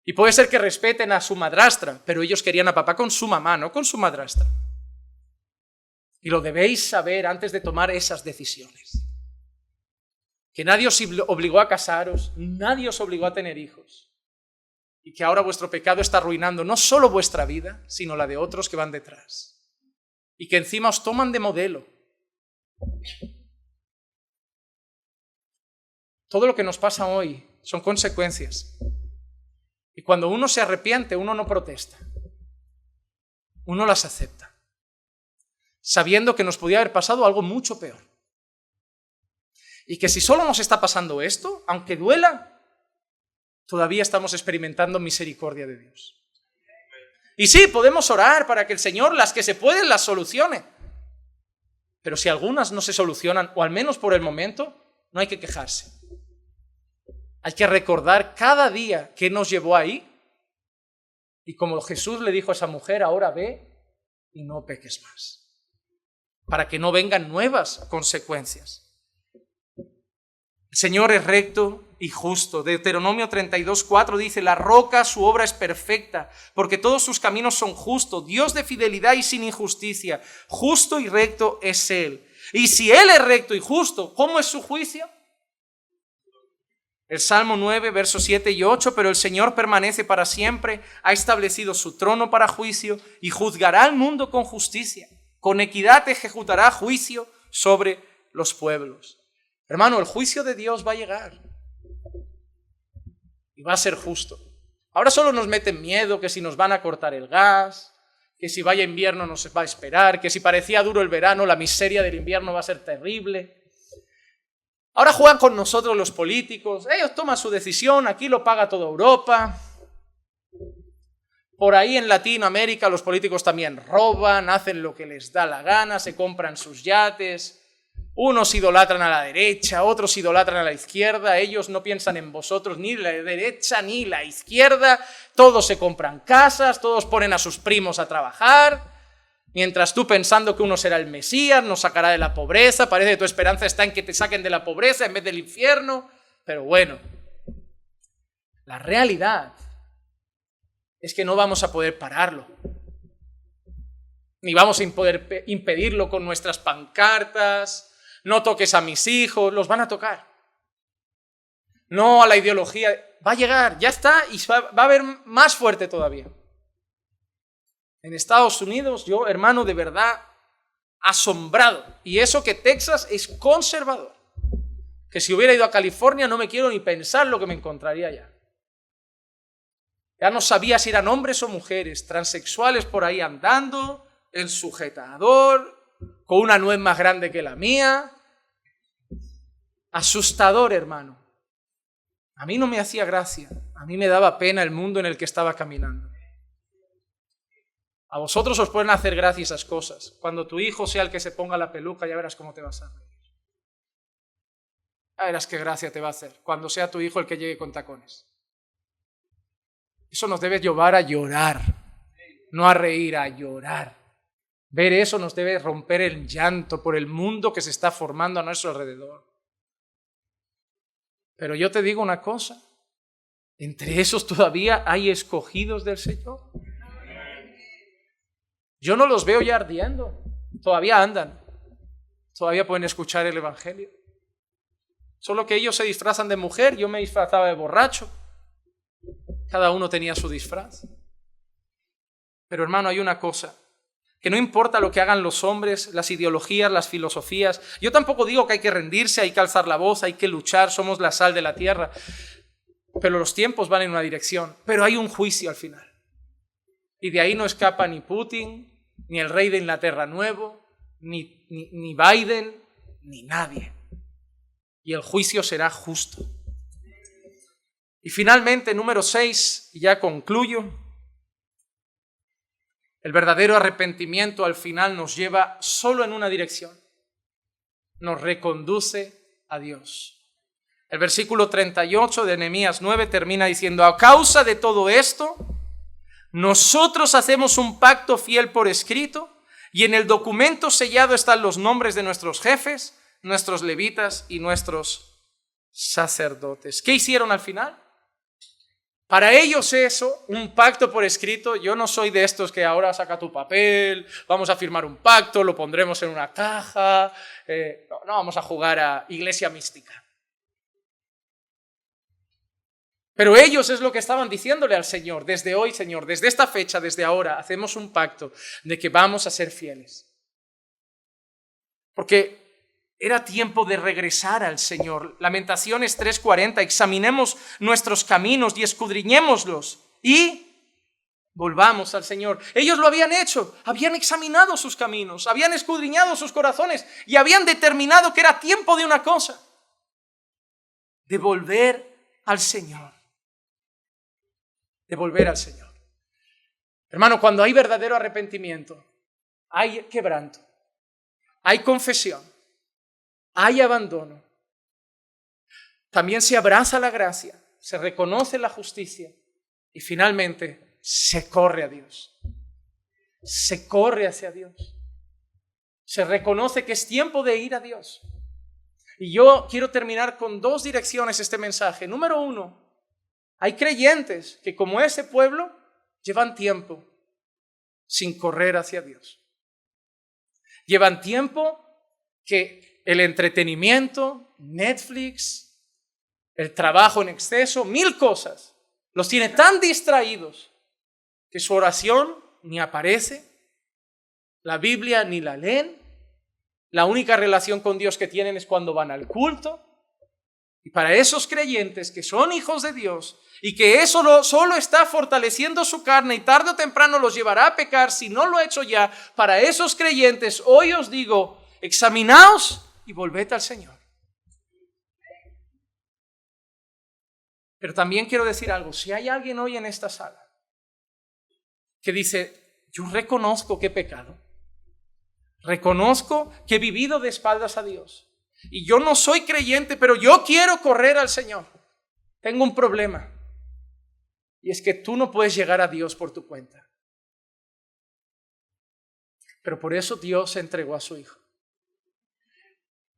Y puede ser que respeten a su madrastra, pero ellos querían a papá con su mamá, no con su madrastra. Y lo debéis saber antes de tomar esas decisiones. Que nadie os obligó a casaros, nadie os obligó a tener hijos. Y que ahora vuestro pecado está arruinando no solo vuestra vida, sino la de otros que van detrás. Y que encima os toman de modelo. Todo lo que nos pasa hoy son consecuencias. Y cuando uno se arrepiente, uno no protesta. Uno las acepta. Sabiendo que nos podía haber pasado algo mucho peor. Y que si solo nos está pasando esto, aunque duela, todavía estamos experimentando misericordia de Dios. Y sí, podemos orar para que el Señor, las que se pueden, las solucione. Pero si algunas no se solucionan, o al menos por el momento, no hay que quejarse. Hay que recordar cada día qué nos llevó ahí. Y como Jesús le dijo a esa mujer, ahora ve y no peques más. Para que no vengan nuevas consecuencias. El Señor es recto y justo. Deuteronomio 32:4 dice, la roca, su obra es perfecta, porque todos sus caminos son justos. Dios de fidelidad y sin injusticia. Justo y recto es Él. Y si Él es recto y justo, ¿cómo es su juicio? El Salmo 9, versos 7 y 8, pero el Señor permanece para siempre, ha establecido su trono para juicio y juzgará al mundo con justicia. Con equidad ejecutará juicio sobre los pueblos. Hermano, el juicio de Dios va a llegar y va a ser justo. Ahora solo nos meten miedo que si nos van a cortar el gas, que si vaya invierno nos va a esperar, que si parecía duro el verano, la miseria del invierno va a ser terrible. Ahora juegan con nosotros los políticos, ellos toman su decisión, aquí lo paga toda Europa. Por ahí en Latinoamérica los políticos también roban, hacen lo que les da la gana, se compran sus yates. Unos idolatran a la derecha, otros idolatran a la izquierda, ellos no piensan en vosotros, ni la derecha ni la izquierda, todos se compran casas, todos ponen a sus primos a trabajar. Mientras tú pensando que uno será el Mesías, nos sacará de la pobreza, parece que tu esperanza está en que te saquen de la pobreza en vez del infierno, pero bueno, la realidad es que no vamos a poder pararlo.
Ni vamos a poder impedirlo con nuestras pancartas. No toques a mis hijos, los van a tocar. No a la ideología, va a llegar, ya está, y va a haber más fuerte todavía. En Estados Unidos, yo, hermano, de verdad, asombrado. Y eso que Texas es conservador. Que si hubiera ido a California no me quiero ni pensar lo que me encontraría allá. Ya no sabía si eran hombres o mujeres, transexuales por ahí andando, el sujetador, con una nuez más grande que la mía. Asustador, hermano. A mí no me hacía gracia, a mí me daba pena el mundo en el que estaba caminando. A vosotros os pueden hacer gracia esas cosas. Cuando tu hijo sea el que se ponga la peluca, ya verás cómo te vas a reír. Ya verás qué gracia te va a hacer cuando sea tu hijo el que llegue con tacones. Eso nos debe llevar a llorar, no a reír, a llorar. Ver eso nos debe romper el llanto por el mundo que se está formando a nuestro alrededor. Pero yo te digo una cosa, entre esos todavía hay escogidos del Señor. Yo no los veo ya ardiendo, todavía andan, todavía pueden escuchar el Evangelio. Solo que ellos se disfrazan de mujer, yo me disfrazaba de borracho. Cada uno tenía su disfraz. Pero hermano, hay una cosa, que no importa lo que hagan los hombres, las ideologías, las filosofías. Yo tampoco digo que hay que rendirse, hay que alzar la voz, hay que luchar, somos la sal de la tierra. Pero los tiempos van en una dirección, pero hay un juicio al final. Y de ahí no escapa ni Putin, ni el rey de Inglaterra nuevo, ni Biden, ni nadie. Y el juicio será justo. Y finalmente, número 6, y ya concluyo. El verdadero arrepentimiento al final nos lleva solo en una dirección. Nos reconduce a Dios. El versículo 38 de Nehemías 9 termina diciendo: a causa de todo esto, nosotros hacemos un pacto fiel por escrito, y en el documento sellado están los nombres de nuestros jefes, nuestros levitas y nuestros sacerdotes. ¿Qué hicieron al final? Para ellos eso, un pacto por escrito. Yo no soy de estos que ahora saca tu papel, vamos a firmar un pacto, lo pondremos en una caja, no vamos a jugar a iglesia mística. Pero ellos es lo que estaban diciéndole al Señor: desde hoy, Señor, desde esta fecha, desde ahora, hacemos un pacto de que vamos a ser fieles. Porque era tiempo de regresar al Señor. Lamentaciones 3:40, examinemos nuestros caminos y escudriñémoslos y volvamos al Señor. Ellos lo habían hecho, habían examinado sus caminos, habían escudriñado sus corazones y habían determinado que era tiempo de una cosa: de volver al Señor. De volver al Señor. Hermano, cuando hay verdadero arrepentimiento, hay quebranto, hay confesión, hay abandono. También se abraza la gracia, se reconoce la justicia y finalmente se corre a Dios. Se corre hacia Dios. Se reconoce que es tiempo de ir a Dios. Y yo quiero terminar con 2 direcciones este mensaje. Número 1, hay creyentes que, como ese pueblo, llevan tiempo sin correr hacia Dios. Llevan tiempo que el entretenimiento, Netflix, el trabajo en exceso, 1000 cosas, los tiene tan distraídos que su oración ni aparece, la Biblia ni la leen, la única relación con Dios que tienen es cuando van al culto. Y para esos creyentes que son hijos de Dios y que eso solo está fortaleciendo su carne y tarde o temprano los llevará a pecar si no lo ha hecho ya, para esos creyentes hoy os digo: examinaos y volved al Señor. Pero también quiero decir algo: si hay alguien hoy en esta sala que dice: yo reconozco que he pecado, reconozco que he vivido de espaldas a Dios, y yo no soy creyente, pero yo quiero correr al Señor. Tengo un problema, y es que tú no puedes llegar a Dios por tu cuenta. Pero por eso Dios entregó a su Hijo.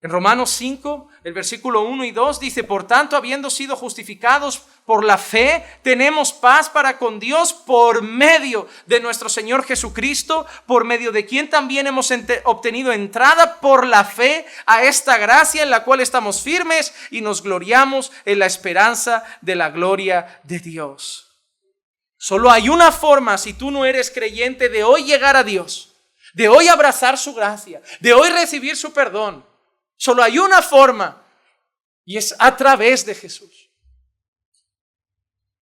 En Romanos 5, el versículo 1 y 2 dice: por tanto, habiendo sido justificados por la fe, tenemos paz para con Dios por medio de nuestro Señor Jesucristo, por medio de quien también hemos obtenido entrada por la fe a esta gracia en la cual estamos firmes y nos gloriamos en la esperanza de la gloria de Dios. Solo hay una forma, si tú no eres creyente, de hoy llegar a Dios, de hoy abrazar su gracia, de hoy recibir su perdón. Solo hay una forma, y es a través de Jesús.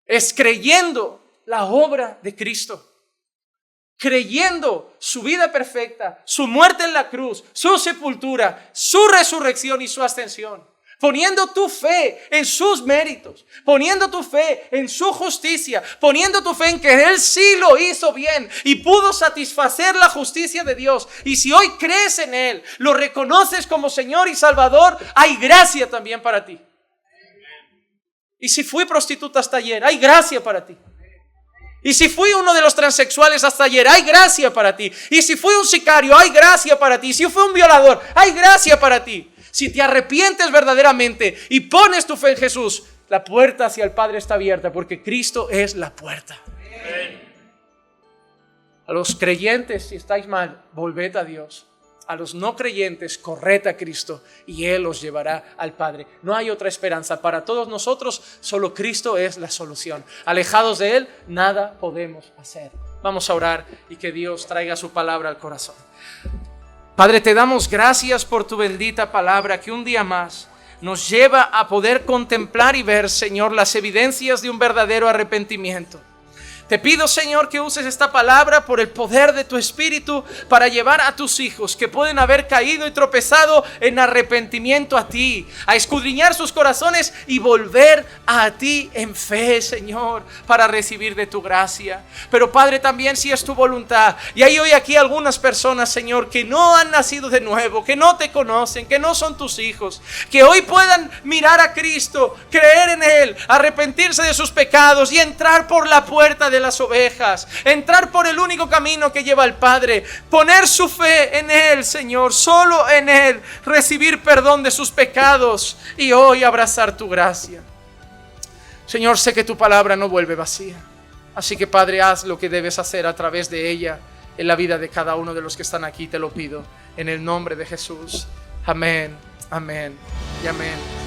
Es creyendo la obra de Cristo, creyendo su vida perfecta, su muerte en la cruz, su sepultura, su resurrección y su ascensión. Poniendo tu fe en sus méritos, poniendo tu fe en su justicia, poniendo tu fe en que Él sí lo hizo bien y pudo satisfacer la justicia de Dios. Y si hoy crees en Él, lo reconoces como Señor y Salvador, hay gracia también para ti. Y si fui prostituta hasta ayer, hay gracia para ti. Y si fui uno de los transexuales hasta ayer, hay gracia para ti. Y si fui un sicario, hay gracia para ti. Si fui un violador, hay gracia para ti. Si te arrepientes verdaderamente y pones tu fe en Jesús, la puerta hacia el Padre está abierta, porque Cristo es la puerta. A los creyentes, si estáis mal, volved a Dios. A los no creyentes, corred a Cristo y Él os llevará al Padre. No hay otra esperanza para todos nosotros, solo Cristo es la solución. Alejados de Él, nada podemos hacer. Vamos a orar y que Dios traiga su palabra al corazón. Padre, te damos gracias por tu bendita palabra que un día más nos lleva a poder contemplar y ver, Señor, las evidencias de un verdadero arrepentimiento. Te pido, Señor, que uses esta palabra por el poder de tu Espíritu para llevar a tus hijos que pueden haber caído y tropezado en arrepentimiento a ti, a escudriñar sus corazones y volver a ti en fe, Señor, para recibir de tu gracia. Pero Padre, también si es tu voluntad, y hay hoy aquí algunas personas, Señor, que no han nacido de nuevo, que no te conocen, que no son tus hijos, que hoy puedan mirar a Cristo, creer en Él, arrepentirse de sus pecados y entrar por la puerta de las ovejas, entrar por el único camino que lleva al Padre, poner su fe en Él, Señor, solo en Él, recibir perdón de sus pecados y hoy abrazar tu gracia. Señor, sé que tu palabra no vuelve vacía, así que Padre, haz lo que debes hacer a través de ella en la vida de cada uno de los que están aquí, te lo pido en el nombre de Jesús. Amén, amén y amén.